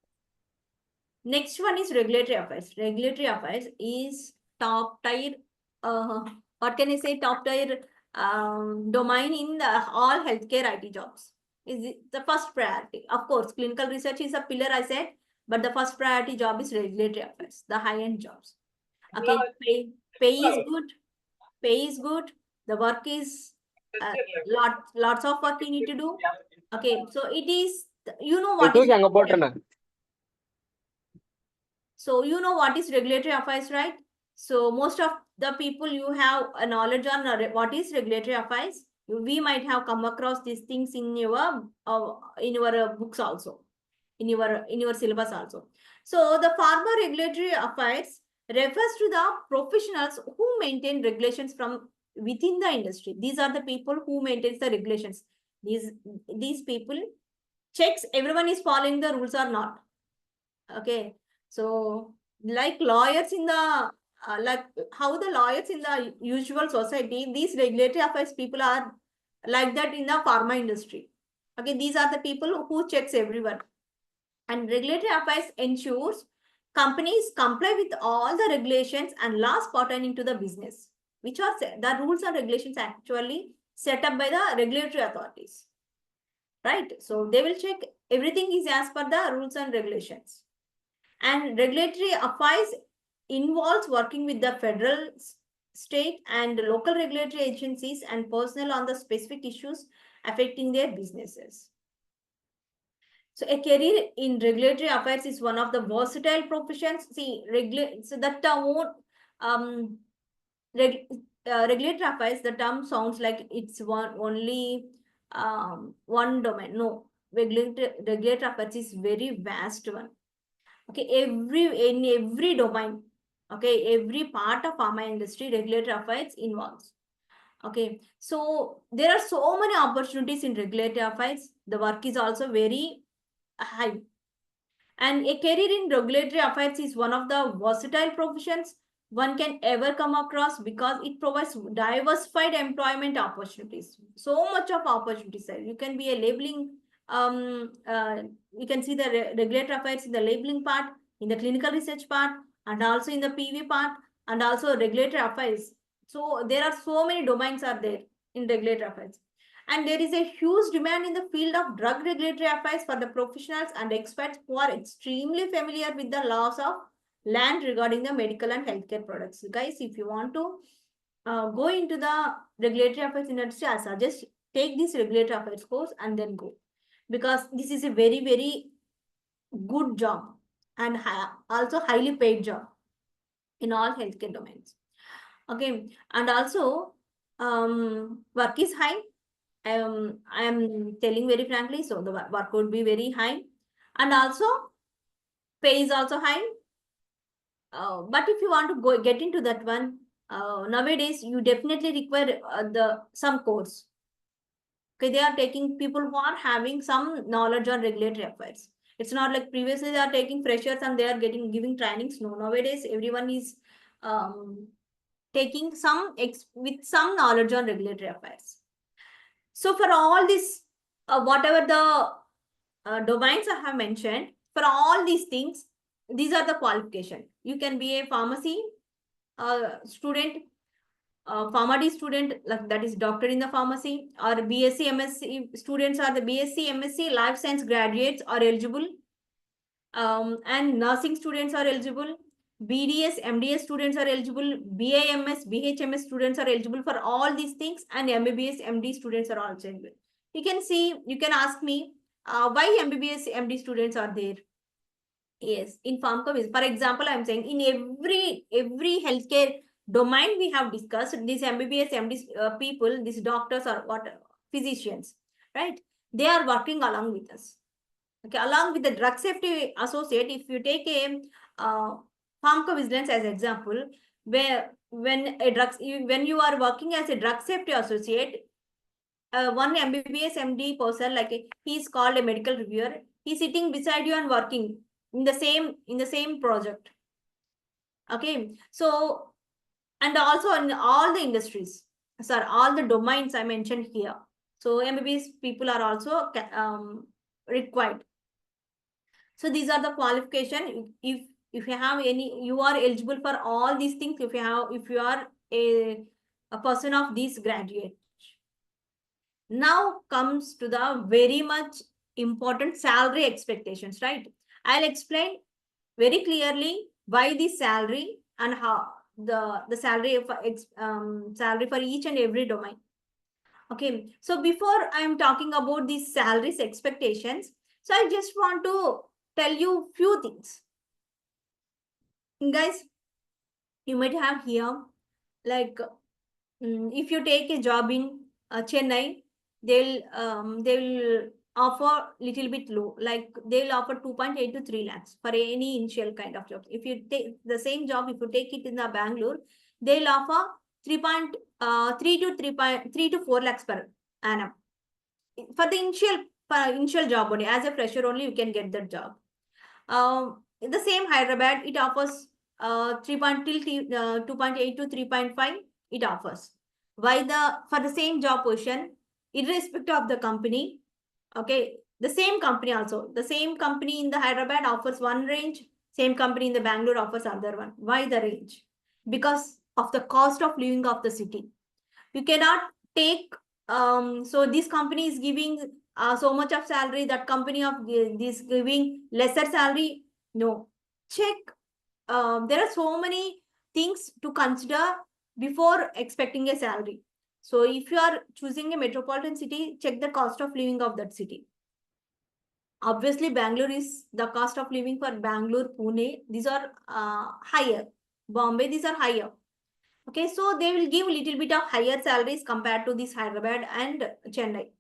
next one is regulatory affairs. Regulatory affairs is top tier, what can I say, top tier domain in all healthcare IT jobs. Is the first priority. Of course, clinical research is a pillar, I said, but the first priority job is regulatory affairs, the high-end jobs. Okay, pay is good. Pay is good. The work is lots of work you need to do. Okay, so it is, you know what is, அங்க போட்டேன்னு so you know what is regulatory affairs, right? So most of the people, you have a knowledge on what is regulatory affairs. We might have come across these things in your books also, in your syllabus also. So the pharma regulatory affairs refers to the professionals who maintain regulations from within the industry. These are the people who maintains the regulations. These people checks everyone is following the rules or not. Okay, so like lawyers in the like how the lawyers in the usual society, these regulatory affairs people are like that in the pharma industry. Okay, these are the people who checks everyone. And regulatory affairs ensures companies comply with all the regulations and laws pertaining to the business, which are the rules and regulations actually set up by the regulatory authorities, right? So they will check everything is as per the rules and regulations. And regulatory affairs involves working with the federal, state, and local regulatory agencies and personnel on the specific issues affecting their businesses. So a career in regulatory affairs is one of the versatile professions. See, so that term, regulatory affairs, the term sounds like it's only one domain. No, regulatory affairs is very vast one. Okay, in every domain, okay, every part of pharma industry, regulatory affairs involves. Okay, so there are so many opportunities in regulatory affairs. The work is also very high. And a career in regulatory affairs is one of the versatile professions one can ever come across because it provides diversified employment opportunities. So much of opportunities there. You can be a labeling, you can see the regulatory affairs in the labeling part, in the clinical research part, and also in the PV part, and also regulatory affairs. So there are so many domains are there in regulatory affairs. And there is a huge demand in the field of drug regulatory affairs for the professionals and experts who are extremely familiar with the laws of land regarding the medical and healthcare products. Guys, if you want to go into the regulatory affairs industry, I suggest take this regulatory affairs course and then go. Because this is a very, very good job and also highly paid job in all healthcare domains. Okay, and also work is high. I am telling very frankly, so the work would be very high, and also pay is also high. But if you want to get into that one, nowadays you definitely require some course. Okay, they are taking people who are having some knowledge on regulatory affairs. It's not like previously they are taking freshers and they are giving trainings. No, nowadays everyone is taking with some knowledge on regulatory affairs. So for all this, whatever the domains I have mentioned, for all these things, these are the qualification. You can be a pharmacy student, pharmacy student, like that is doctor in the pharmacy, or BSc, MSc students are the BSc, MSc, life science graduates are eligible, and nursing students are eligible. BDS, MDS students are eligible. BAMS, BHMS students are eligible for all these things, and MBBS, MD students are also eligible. You can see, you can ask me, why MBBS, MD students are there? Yes, in pharmacovigilance, for example, I'm saying in every healthcare domain we have discussed, these MBBS, MD people, these doctors or what physicians, right? They are working along with us. Okay, along with the drug safety associate, if you take a pharmacovigilance as example, where when you are working as a drug safety associate, one MBBS MD person, like he's called a medical reviewer, he's sitting beside you and working in the same project. Okay, so and also in all the industries, sorry, all the domains I mentioned here. So MBBS people are also required. So these are the qualification. If you have any, you are eligible for all these things. If you are a person of this graduate. Now comes to the very much important salary expectations, right? I'll explain very clearly why the salary and how the salary salary for each and every domain. Okay, so before I'm talking about these salaries expectations, so I just want to tell you few things. Guys, you might have here, like if you take a job in Chennai, they'll offer little bit low, like they'll offer 2.8 to 3 lakhs for any initial kind of job. If you take the same job, if you take it in the Bangalore, they'll offer 3.3 to 3.3 to 4 lakhs per annum for the initial job only. As a fresher only, you can get that job. The same Hyderabad, it offers 2.8 to 3.5, it offers. Why for the same job position, irrespective of the company, okay, the same company also, the same company in the Hyderabad offers one range, same company in the Bangalore offers other one. Why the range? Because of the cost of living of the city. You cannot take, so this company is giving so much of salary, that company of this giving lesser salary. No, check. There are so many things to consider before expecting a salary. So if you are choosing a metropolitan city, check the cost of living of that city. Obviously, Bangalore is the cost of living for Bangalore, Pune. These are higher. Bombay, these are higher. Okay, so they will give a little bit of higher salaries compared to this Hyderabad and Chennai.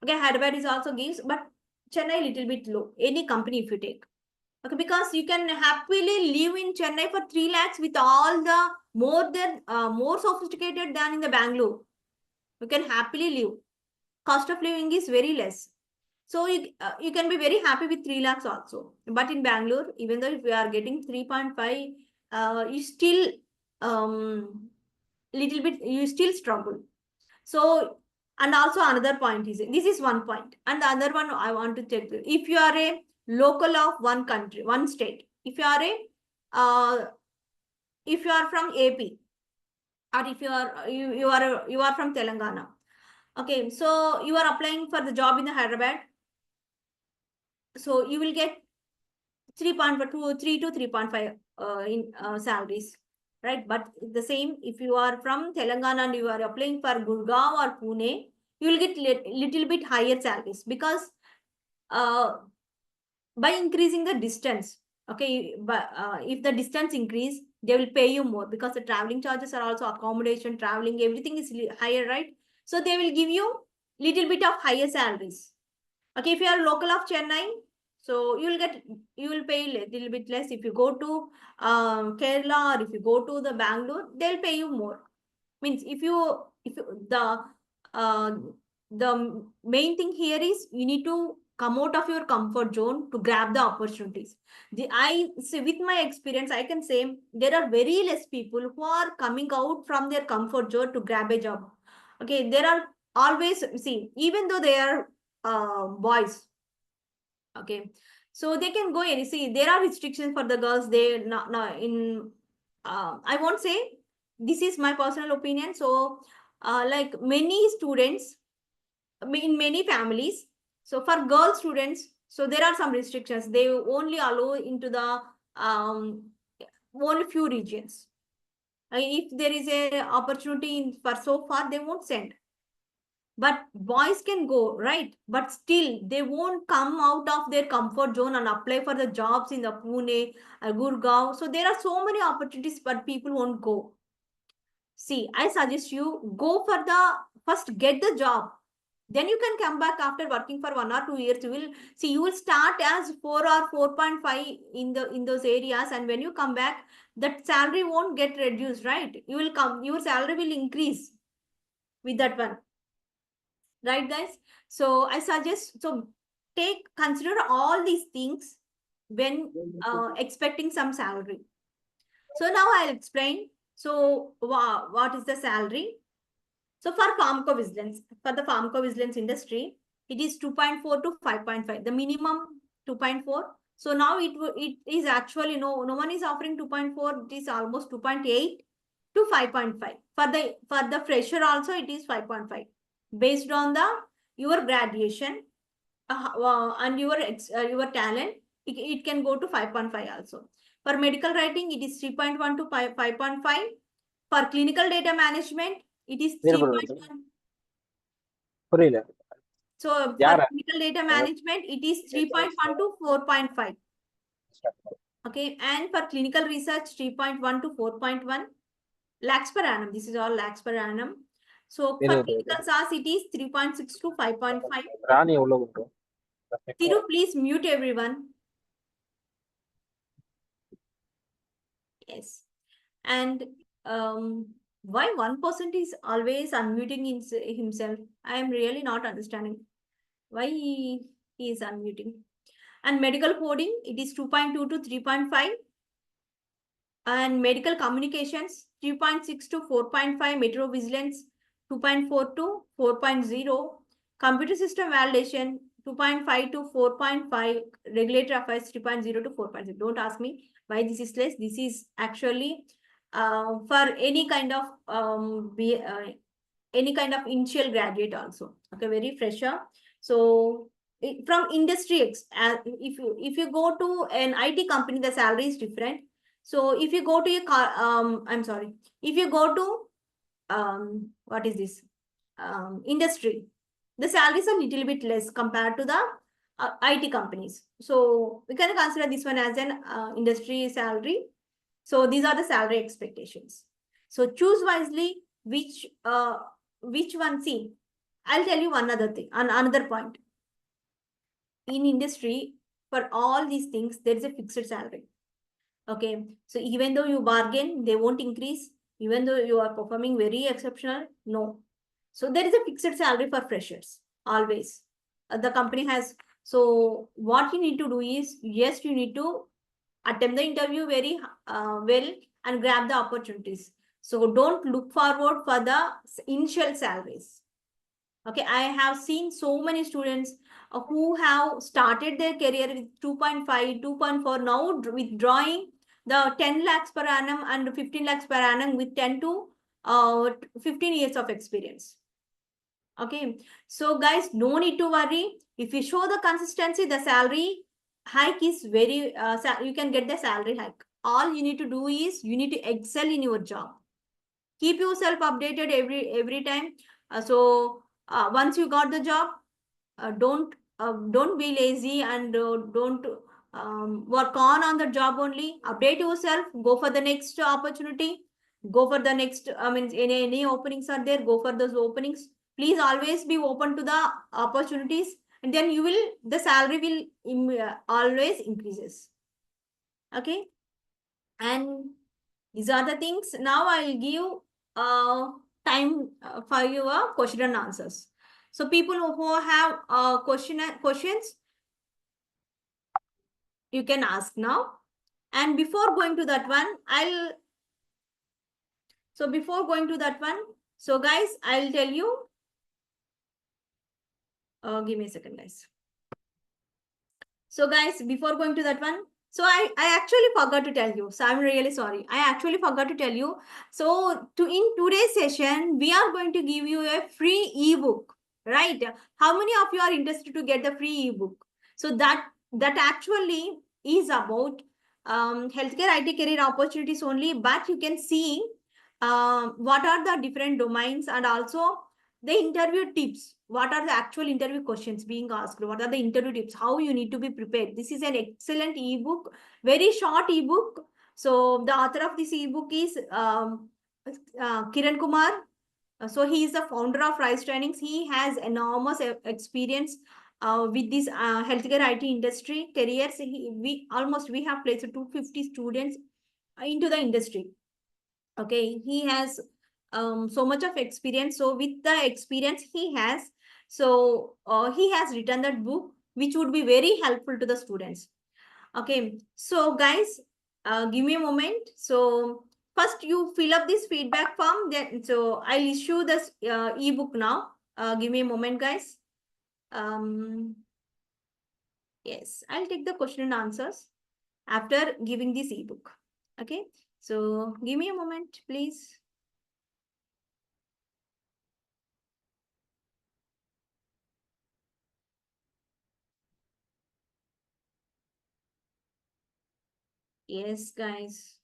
Okay, Hyderabad is also gives, but Chennai little bit low. Any company if you take. Okay, because you can happily live in Chennai for 3 lakhs with all the more sophisticated than in the Bangalore. You can happily live. Cost of living is very less. So you can be very happy with 3 lakhs also. But in Bangalore, even though if we are getting 3.5, you still little bit, you still struggle. So, and also another point is, this is one point. And the other one I want to tell you, if you are a local of one country, one state, if you are if you are from AP, or if you are from Telangana. Okay, so you are applying for the job in the Hyderabad. So you will get 3 to 3.5 in salaries, right? But the same, if you are from Telangana and you are applying for Gurgaon or Pune, you will get little bit higher salaries, because by increasing the distance, okay, but if the distance increase, they will pay you more, because the traveling charges are also accommodation, traveling, everything is higher, right? So they will give you little bit of higher salaries. Okay, if you are local of Chennai, so you will pay a little bit less. If you go to Kerala, or if you go to the Bangalore, they'll pay you more. Means if you the main thing here is you need to come out of your comfort zone to grab the opportunities. I see with my experience, I can say there are very less people who are coming out from their comfort zone to grab a job. Okay, there are always, see, even though they are boys, okay, so they can go and see there are restrictions for the girls. They not in I won't say, this is my personal opinion. So like many students in many families, so for girl students, so there are some restrictions. They only allow into the only few regions. If there is a opportunity for so far, they won't send. But boys can go, right? But still, they won't come out of their comfort zone and apply for the jobs in the Pune, Gurgaon. So there are so many opportunities, but people won't go. See, I suggest you go for the first get the job. Then you can come back after working for 1 or 2 years. You will start as 4 or 4.5 in those areas, and when you come back, that salary won't get reduced, right? Your salary will increase with that one. Right, guys? So I suggest, so consider all these things when expecting some salary. So now I'll explain. So what is the salary? So for the pharmacovigilance industry, it is 2.4 to 5.5, the minimum 2.4. So now it is actually, no one is offering 2.4, it is almost 2.8 to 5.5. For the fresher also, it is 5.5. Based on your graduation and your talent, it can go to 5.5 also. For medical writing, it is 3.1 to 5.5. For clinical data management, it is 3.1. புரியல. So for யாரா? clinical data management, it is 3.1 to 4.5. Okay, and for clinical research, 3.1 to 4.1 lakhs per annum. This is all lakhs per annum. So for clinical SaaS, it is 3.6 to 5.5. ராணி உள்ள கூப்பிட்டு. Thiru, please mute everyone. Yes. And why one person is always unmuting himself? I am really not understanding why he is unmuting. And medical coding, it is 2.2 to 3.5. And medical communications, 3.6 to 4.5. Metro vigilance, 2.4 to 4.0. Computer system validation, 2.5 to 4.5. Regulatory affairs, 3.0 to 4.0. Don't ask me why this is less. This is actually for any kind of initial graduate also. Okay, very fresher. So from industry, if you go to an IT company, the salary is different. So if you go to if you go to what is this industry, the salaries are little bit less compared to the IT companies. So we can consider this one as an industry salary. So these are the salary expectations. So choose wisely which one. See, I'll tell you one other thing, another point. In industry, for all these things, there is a fixed salary. Okay, so even though you bargain, they won't increase. Even though you are performing very exceptional, no. So there is a fixed salary for freshers, always. The company has, so what you need to do is, yes, you need to attempt the interview very well and grab the opportunities. So don't look forward for the initial salaries. Okay, I have seen so many students who have started their career with 2.5, 2.4, now withdrawing the 10 lakhs per annum and 15 lakhs per annum with 10 to 15 years of experience. Okay, so guys, no need to worry. If you show the consistency, the salary hike is very, you can get the salary hike. All you need to do is you need to excel in your job. Keep yourself updated every time. Once you got the job, don't be lazy and don't work on the job only. Update yourself. Go for the next opportunity. Go for the next. I mean, any openings are there, go for those openings. Please always be open to the opportunities, and then the salary will always increases. Okay, and these are the things. Now I'll give time for your question and answers. So people who have questions, you can ask now. And before going to that one, before going to that one, so guys, I'll tell you, give me a second, guys. So guys, before going to that one, so I actually forgot to tell you. So I'm really sorry. I actually forgot to tell you. So in today's session, we are going to give you a free ebook, right? How many of you are interested to get the free ebook? So that actually is about healthcare IT career opportunities only, but you can see what are the different domains and also the interview tips. What are the actual interview questions being asked? What are the interview tips? How you need to be prepared? This is an excellent ebook, very short ebook. So the author of this ebook is Kiran Kumar. So he is the founder of Rise Trainings. He has enormous experience with this healthcare IT industry careers. We have placed 250 students into the industry. Okay, he has so much of experience. So with the experience he has, so he has written that book, which would be very helpful to the students. Okay, so guys, give me a moment. So first you fill up this feedback form. Then so I'll issue this ebook now. Give me a moment, guys. Yes, I'll take the question and answers after giving this ebook. Okay, so give me a moment, please. Yes, guys.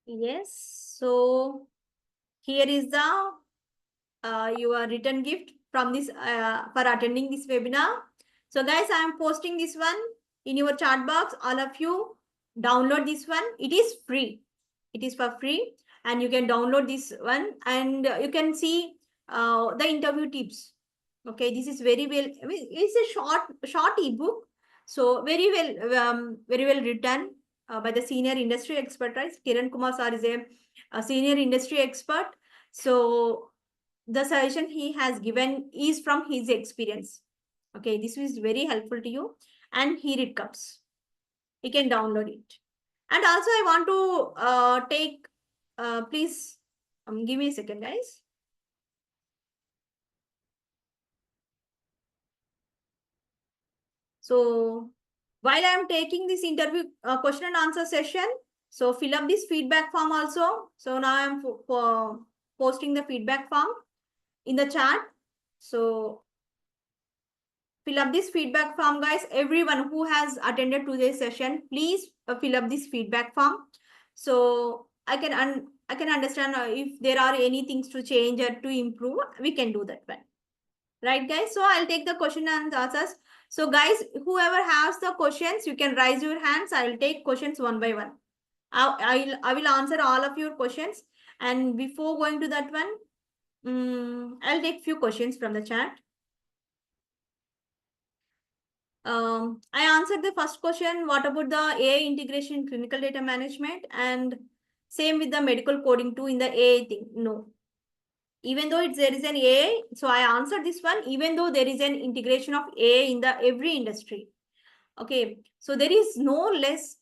Yes, so here is the your written gift from this for attending this webinar. So guys, I am posting this one in your chat box. All of you download this one. It is free. It is for free, and you can download this one, and you can see the interview tips. Okay, this is very well. I mean, it's a short ebook, so very well written by the senior industry expert, right? Kiran Kumar sir is a senior industry expert. So the suggestion he has given is from his experience. Okay, this is very helpful to you. And here it comes. You can download it. And also I want to take, please give me a second, guys. So while I'm taking this interview question and answer session, so fill up this feedback form also. So now I'm posting the feedback form in the chat. So fill up this feedback form, guys. Everyone who has attended today's session, please fill up this feedback form. So I can understand if there are any things to change or to improve, we can do that one. Right, guys? So I'll take the question and answers. So guys, whoever has the questions, you can raise your hands. I'll take questions one by one. I will answer all of your questions. And before going to that one, I'll take few questions from the chat. I answered the first question. What about the AI integration in clinical data management? And same with the medical coding too in the AI thing. No. Even though there is an AI, so I answered this one, even though there is an integration of AI in the every industry. Okay, so there is no less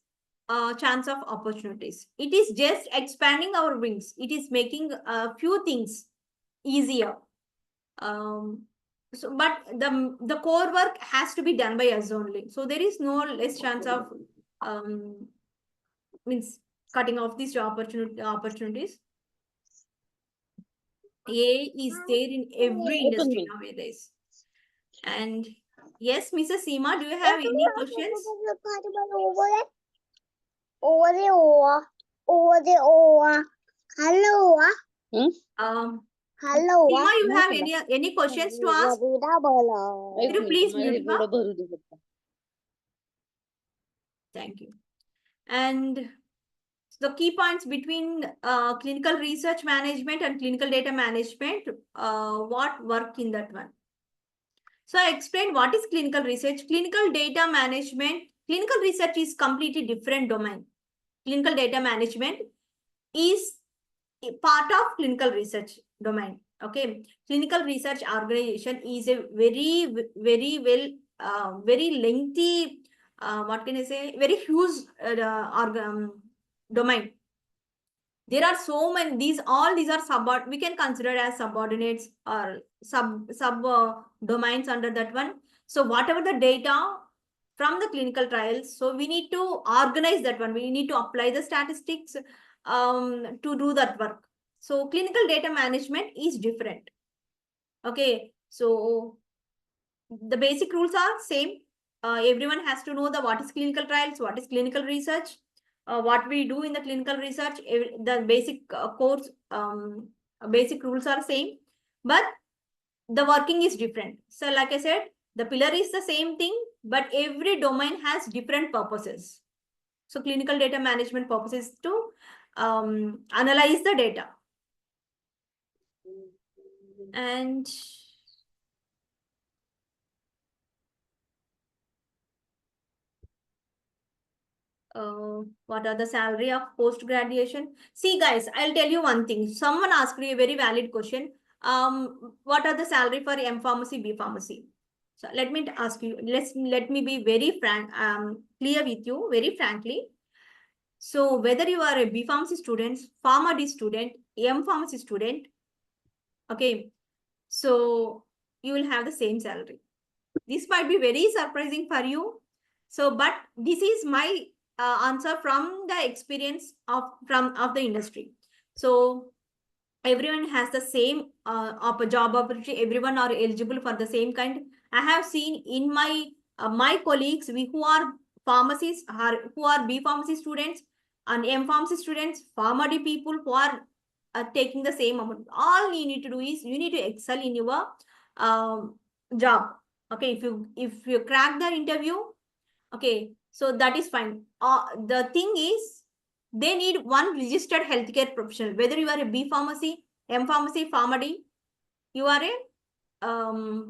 chance of opportunities. It is just expanding our wings. It is making a few things easier. So, but the core work has to be done by us only. So there is no less chance of means cutting off these opportunities. AI is there in every industry nowadays. And yes, Mrs. Seema, do you have any questions? Hello. Hello. Seema, you have any questions to ask? Could you please mute her? Thank you. And the key points between clinical research management and clinical data management, what work in that one. So I explained what is clinical research. Clinical data management, clinical research is completely different domain. Clinical data management is a part of clinical research domain. Okay, clinical research organization is a very very lengthy, what can I say, very huge domain. There are so many, these are we can consider as subordinates or sub domains under that one. So whatever the data from the clinical trials, so we need to organize that one. We need to apply the statistics to do that work. So clinical data management is different. Okay, so the basic rules are same. Everyone has to know the what is clinical trials, what is clinical research, what we do in the clinical research. The basic course, basic rules are same, but the working is different. So like I said, the pillar is the same thing, but every domain has different purposes. So clinical data management purpose is to analyze the data. And what are the salary of post graduation? See guys, I'll tell you one thing. Someone asked me a very valid question. What are the salary for M pharmacy, B pharmacy? So let me ask you, let me be very frank, clear with you very frankly. So whether you are a B pharmacy student, Pharma D student, M pharmacy student, okay, so you will have the same salary. This might be very surprising for you. So, but this is my answer from the experience of the industry. So everyone has the same job opportunity. Everyone are eligible for the same kind. I have seen in my my colleagues who are pharmacists, who are B pharmacy students and M pharmacy students, Pharma D people who are taking the same amount. All you need to do is you need to excel in your job. Okay, if you crack the interview, okay, so that is fine. The thing is, they need one registered healthcare professional. Whether you are a B pharmacy, M pharmacy, Pharma D, you are a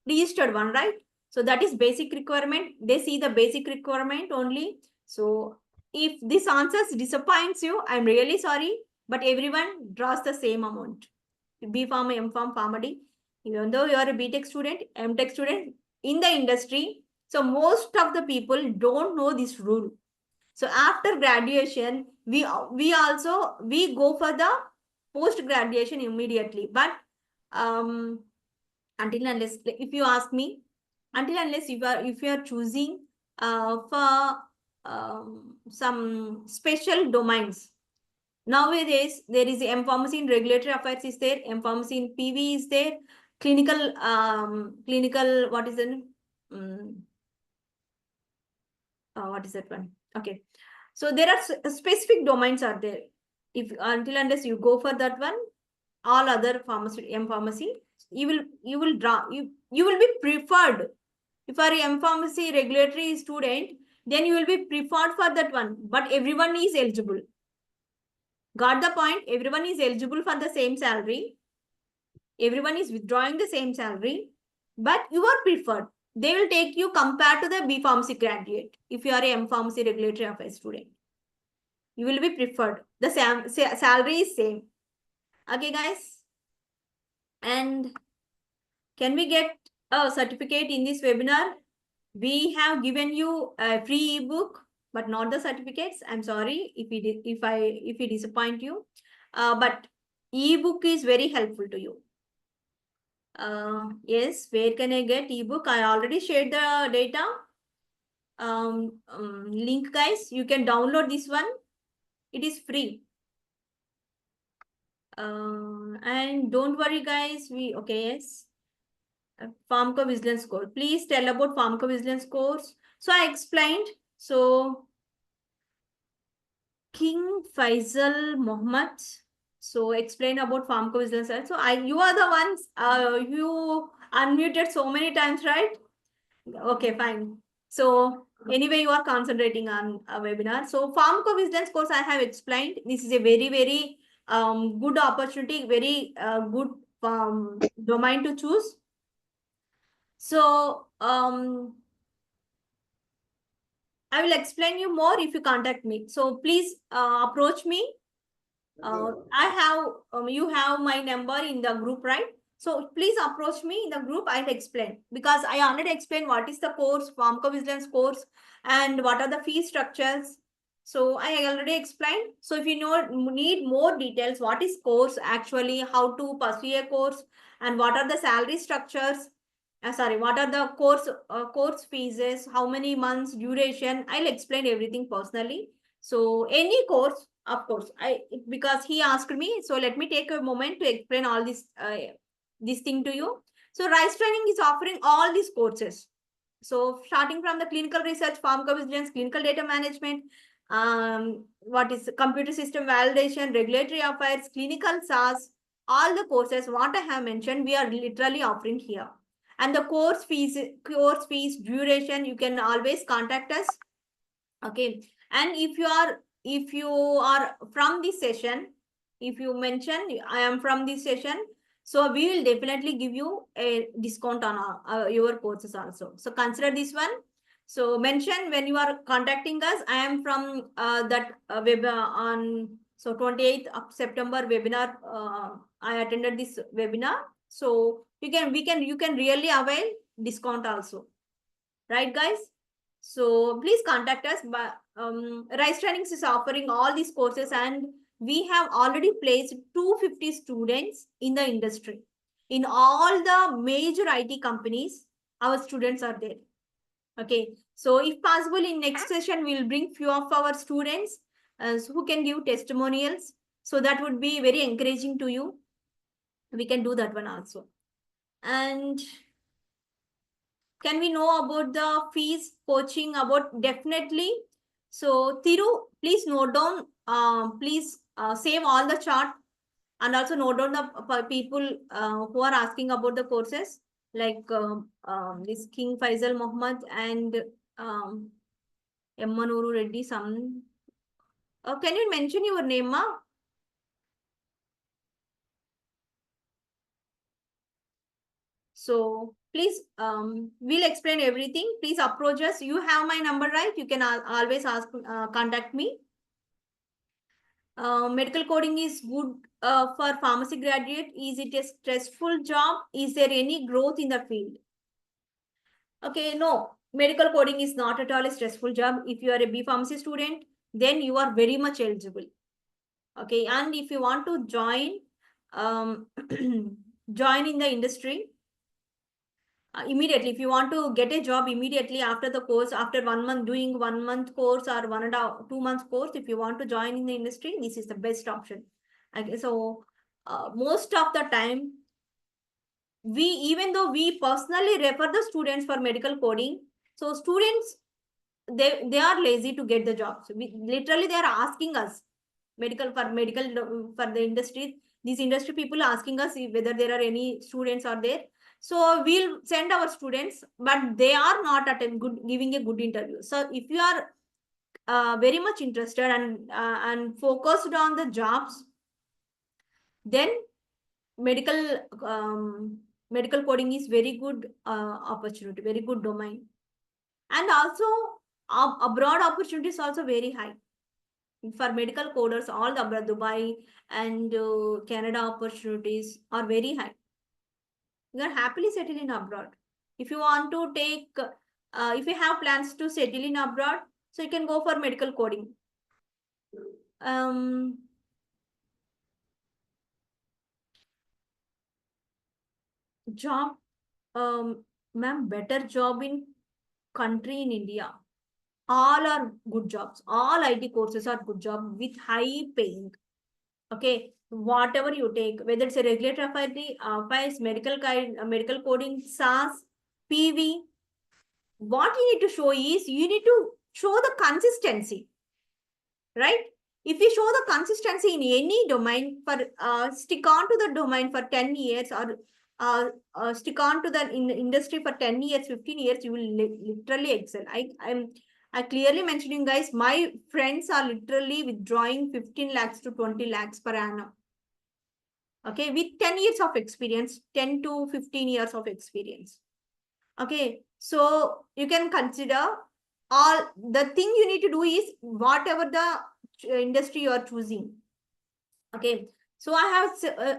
registered one, right? So that is basic requirement. They see the basic requirement only. So if this answers disappoints you, I'm really sorry, but everyone draws the same amount. B Pharma, M Pharm, Pharma D. Even though you are a BTech student, MTech student in the industry, so most of the people don't know this rule. So after graduation, we go for the post graduation immediately. But until unless, if you ask me, until unless if you are choosing for some special domains. Nowadays, there is M pharmacy in regulatory affairs is there, M pharmacy in PV is there, clinical what is it? What is that one? Okay, so there are specific domains are there. If until unless you go for that one, all other pharmacy, M pharmacy, you will be preferred. If you are a M pharmacy regulatory student, then you will be preferred for that one. But everyone is eligible. Got the point? Everyone is eligible for the same salary. Everyone is withdrawing the same salary, but you are preferred. They will take you compared to the B pharmacy graduate. If you are a M pharmacy regulatory affairs student, you will be preferred. The same salary is same. Okay, guys. And can we get a certificate in this webinar? We have given you a free ebook, but not the certificates. I'm sorry if we disappoint you. But ebook is very helpful to you. Yes, where can I get ebook? I already shared the data link, guys. You can download this one. It is free. And don't worry, guys. Yes. Pharmacovigilance course. Please tell about pharmacovigilance course. So I explained. So King Faisal Mohammed. So explain about pharmacovigilance. So you are the ones you unmuted so many times, right? Okay, fine. So anyway, you are concentrating on a webinar. So pharmacovigilance course I have explained. This is a very, very good opportunity, very good domain to choose. So I will explain you more if you contact me. So please approach me. You have my number in the group, right? So please approach me in the group. I'll explain, because I already explained what is the course, pharmacovigilance course, and what are the fee structures. So I already explained. So if you need more details, what is course actually, how to pursue a course, and what are the salary structures, what are the course fees, how many months duration, I'll explain everything personally. So any course, of course, because he asked me, so let me take a moment to explain all this thing to you. So RISE Training is offering all these courses. So starting from the clinical research, pharmacovigilance, clinical data management, what is computer system validation, regulatory affairs, clinical SaaS, all the courses what I have mentioned, we are literally offering here. And the course fees, duration, you can always contact us. Okay. And if you are from this session, if you mention I am from this session, so we will definitely give you a discount on your courses also. So consider this one. So mention when you are contacting us, I am from that on 28th of September webinar. I attended this webinar. So you can really avail discount also. Right, guys? So please contact us. But RISE Trainings is offering all these courses, and we have already placed 250 students in the industry. In all the major IT companies, our students are there. Okay. So if possible, in next session, we'll bring few of our students who can give testimonials. So that would be very encouraging to you. We can do that one also. And can we know about the fees, coaching, about definitely? So Thiru, please note down, please save all the chart, and also note down the people who are asking about the courses, like this King Faisal Mohammed and Emmanuru Reddy. Can you mention your name, ma? So please, we'll explain everything. Please approach us. You have my number, right? You can always contact me. Medical coding is good for pharmacy graduate. Is it a stressful job? Is there any growth in the field? Okay, no. Medical coding is not at all a stressful job. If you are a B pharmacy student, then you are very much eligible. Okay, and if you want to join, join in the industry, immediately, if you want to get a job immediately after the course, after 1 month, doing 1 month course or 2 months course, if you want to join in the industry, this is the best option. Okay, so most of the time, even though we personally refer the students for medical coding, so students, they are lazy to get the job. So literally they are asking us for the industry. These industry people are asking us whether there are any students are there. So we'll send our students, but they are not giving a good interview. So if you are very much interested and focused on the jobs, then medical coding is very good opportunity, very good domain. And also abroad opportunities also very high. For medical coders, all the Dubai and Canada opportunities are very high. You are happily settled in abroad. If you want to take, if you have plans to settle in abroad, so you can go for medical coding. Job, ma'am, better job in country in India. All are good jobs. All IT courses are good job with high paying. Okay, whatever you take, whether it's a regulatory affairs, medical coding, SaaS, PV, what you need to show is you need to show the consistency, right? If you show the consistency in any domain, for stick on to the domain for 10 years or stick on to the industry for 10 years, 15 years, you will literally excel. I clearly mentioning, guys, my friends are literally withdrawing 15 lakhs to 20 lakhs per annum. Okay, with 10 years of experience, 10 to 15 years of experience. Okay, so you can consider all the thing you need to do is whatever the industry you are choosing. Okay, so I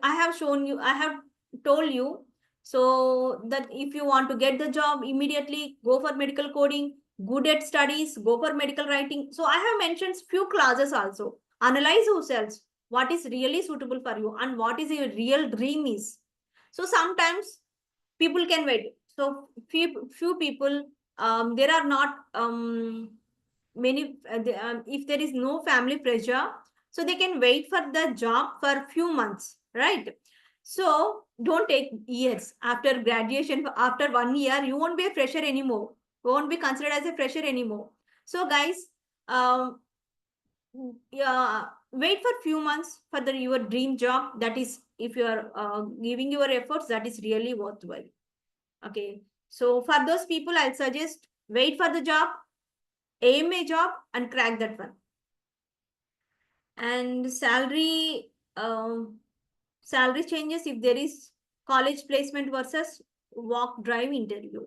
have shown you, I have told you, so that if you want to get the job immediately, go for medical coding, good at studies, go for medical writing. So I have mentioned few classes also. Analyze yourselves, what is really suitable for you and what is your real dream is. So sometimes people can wait. So few people, there are not many, if there is no family pressure, so they can wait for the job for few months, right? So don't take years after graduation. After 1 year, you won't be a fresher anymore. You won't be considered as a fresher anymore. So guys, um, yeah, wait for few months for your dream job. That is, if you are giving your efforts, that is really worthwhile. Okay, so for those people, I'll suggest wait for the job, aim a job, and crack that one. And salary changes if there is college placement versus walk drive interview.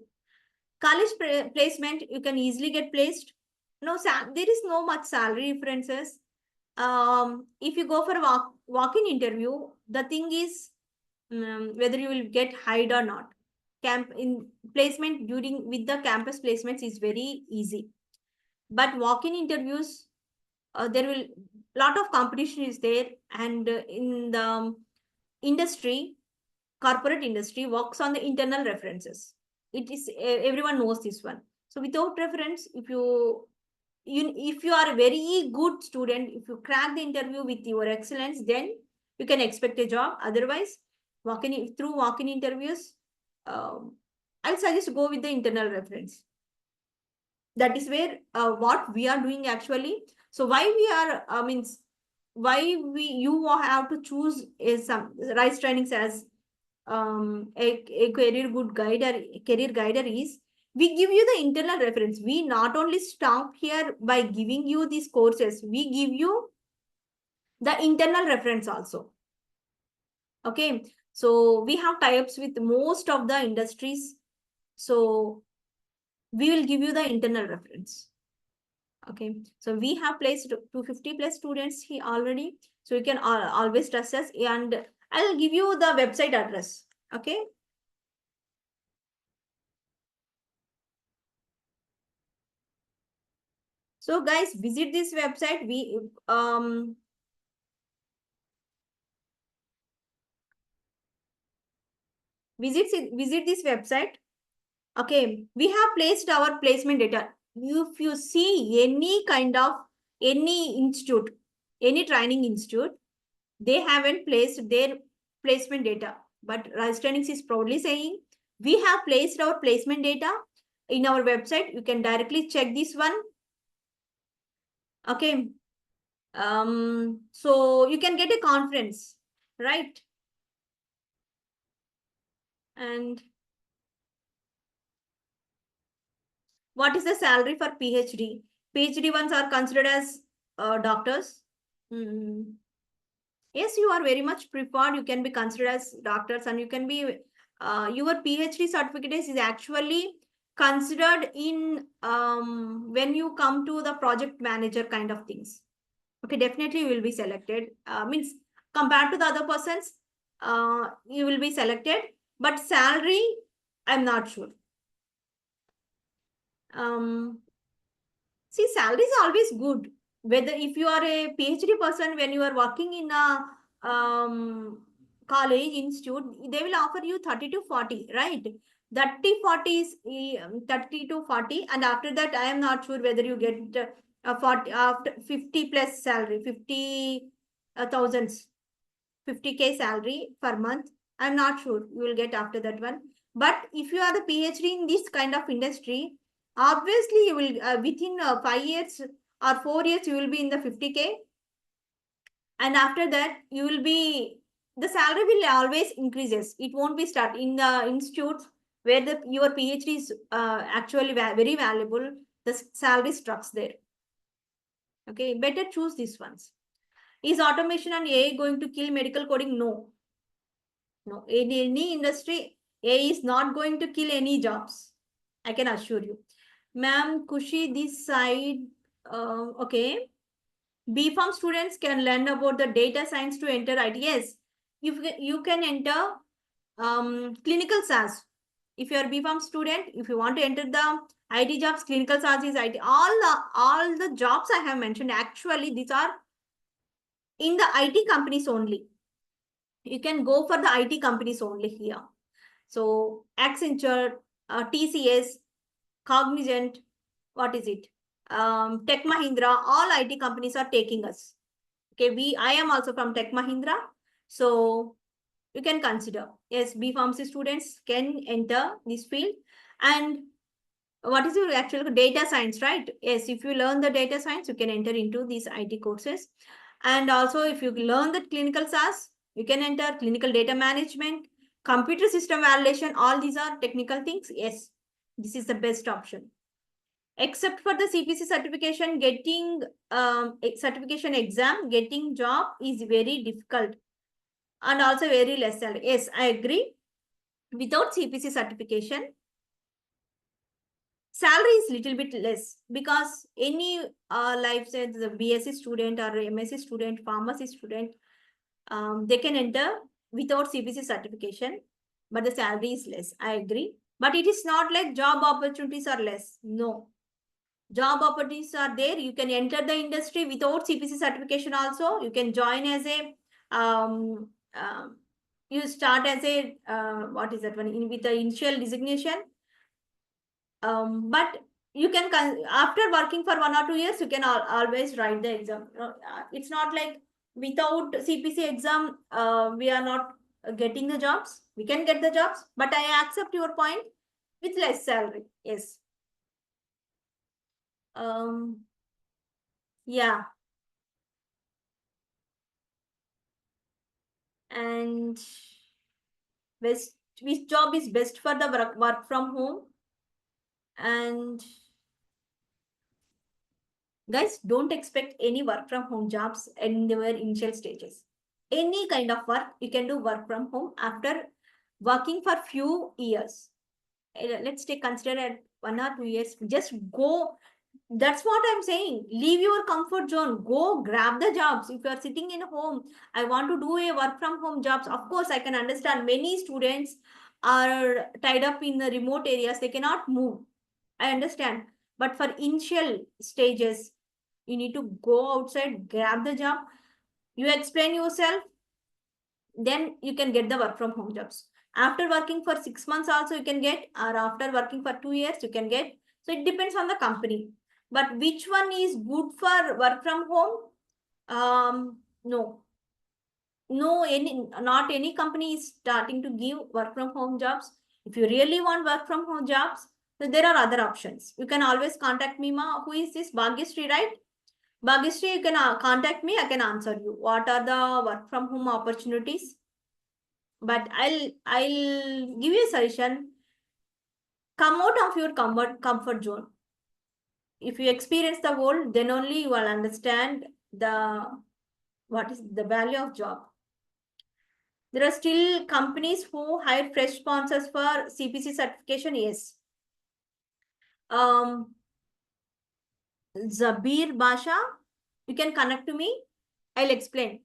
College placement, you can easily get placed. No, there is no much salary differences. If you go for a walk-in interview, the thing is whether you will get hired or not. Camp in placement during with the campus placements is very easy, but walk-in interviews, there will lot of competition is there, and in the industry, corporate industry works on the internal references. It is everyone knows this one. So without reference, if you are a very good student, if you crack the interview with your excellence, then you can expect a job. Otherwise, through walk-in interviews, I'll suggest go with the internal reference. That is where what we are doing actually. So why we are means why you have to choose is some RISE trainings as a career good guider, career guider is, we give you the internal reference. We not only stop here by giving you these courses, we give you the internal reference also. Okay, so we have tie-ups with most of the industries. So we will give you the internal reference. Okay, so we have placed 250 plus students here already. So you can always trust us, and I'll give you the website address. Okay. So guys, visit this website. Visit this website. Okay, we have placed our placement data. If you see any institute, any training institute, they haven't placed their placement data. But RISE Trainings is proudly saying we have placed our placement data in our website. You can directly check this one. Okay. So you can get a conference, right? And what is the salary for PhD? PhD ones are considered as doctors. Yes, you are very much preferred. You can be considered as doctors, and you can be your PhD certificate is actually considered in when you come to the project manager kind of things. Okay, definitely you will be selected. Means compared to the other persons, you will be selected. But salary, I'm not sure. See, salary is always good. Whether if you are a PhD person, when you are working in a college institute, they will offer you 30 to 40, right? 30 is 30 to 40, and after that, I am not sure whether you get 40 after 50 plus salary, 50 thousands, 50K salary per month. I'm not sure you will get after that one. But if you are the PhD in this kind of industry, obviously you will within 5 years or 4 years, you will be in the 50K. And after that, you will be the salary will always increases. It won't be start in the institutes where your PhD is actually very valuable. The salary structures there. Okay, better choose these ones. Is automation and AI going to kill medical coding? No. No, in any industry, AI is not going to kill any jobs. I can assure you. Ma'am, Kushi, this side, okay. B.Pharm students can learn about the data science to enter IT. Yes, you can enter clinical SaaS. If you are B.Pharm student, if you want to enter the IT jobs, clinical SaaS is IT. All the jobs I have mentioned, actually, these are in the IT companies only. You can go for the IT companies only here. So Accenture, TCS, Cognizant, what is it? Tech Mahindra, all IT companies are taking us. Okay, I am also from Tech Mahindra. So you can consider, yes, B Pharmacy students can enter this field. And what is your actual data science, right? Yes, if you learn the data science, you can enter into these IT courses. And also, if you learn the clinical SaaS, you can enter clinical data management, computer system validation. All these are technical things. Yes, this is the best option. Except for the CPC certification, getting certification exam, getting job is very difficult and also very less salary. Yes, I agree. Without CPC certification, salary is little bit less because any life said the BSc student or MSc student, pharmacy student, they can enter without CPC certification, but the salary is less. I agree. But it is not like job opportunities are less. No. Job opportunities are there. You can enter the industry without CPC certification also. You can join as a, you start as a, what is that one, with the initial designation. But you can, after working for 1 or 2 years, you can always write the exam. It's not like without CPC exam, we are not getting the jobs. We can get the jobs, but I accept your point with less salary. Yes. Yeah. And best, which job is best for the work from home? And guys, don't expect any work from home jobs in their initial stages. Any kind of work, you can do work from home after working for few years. Let's take consider at 1 or 2 years. Just go. That's what I'm saying. Leave your comfort zone. Go grab the jobs. If you are sitting in home, I want to do a work from home jobs. Of course, I can understand many students are tied up in the remote areas. They cannot move. I understand. But for initial stages, you need to go outside, grab the job. You explain yourself, then you can get the work from home jobs. After working for 6 months also you can get, or after working for 2 years you can get. So it depends on the company. But which one is good for work from home? No. No, not any company is starting to give work from home jobs. If you really want work from home jobs, then there are other options. You can always contact me, ma. Who is this? Bhagyashree, right? Bhagyashree, you can contact me. I can answer you. What are the work from home opportunities? But I'll give you a suggestion. Come out of your comfort zone. If you experience the world, then only you will understand what is the value of job. There are still companies who hire fresh sponsors for CPC certification. Yes. Zabir Basha, you can connect to me. I'll explain.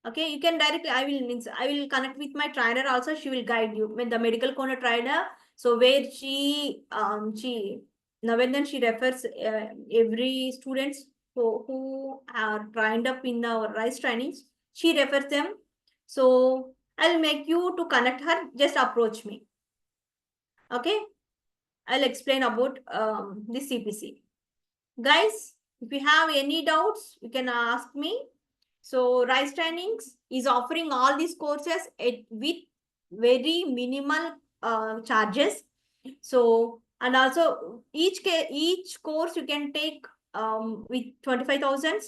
Okay, you can directly, I will connect with my trainer also. She will guide you with the medical corner trainer. So where she Navendran, she refers every students who are trained up in the RISE trainings. She refers them. So I'll make you to connect her. Just approach me. Okay, I'll explain about this CPC. Guys, if you have any doubts, you can ask me. So RISE Trainings is offering all these courses with very minimal charges. So, and also each course you can take with 25,000.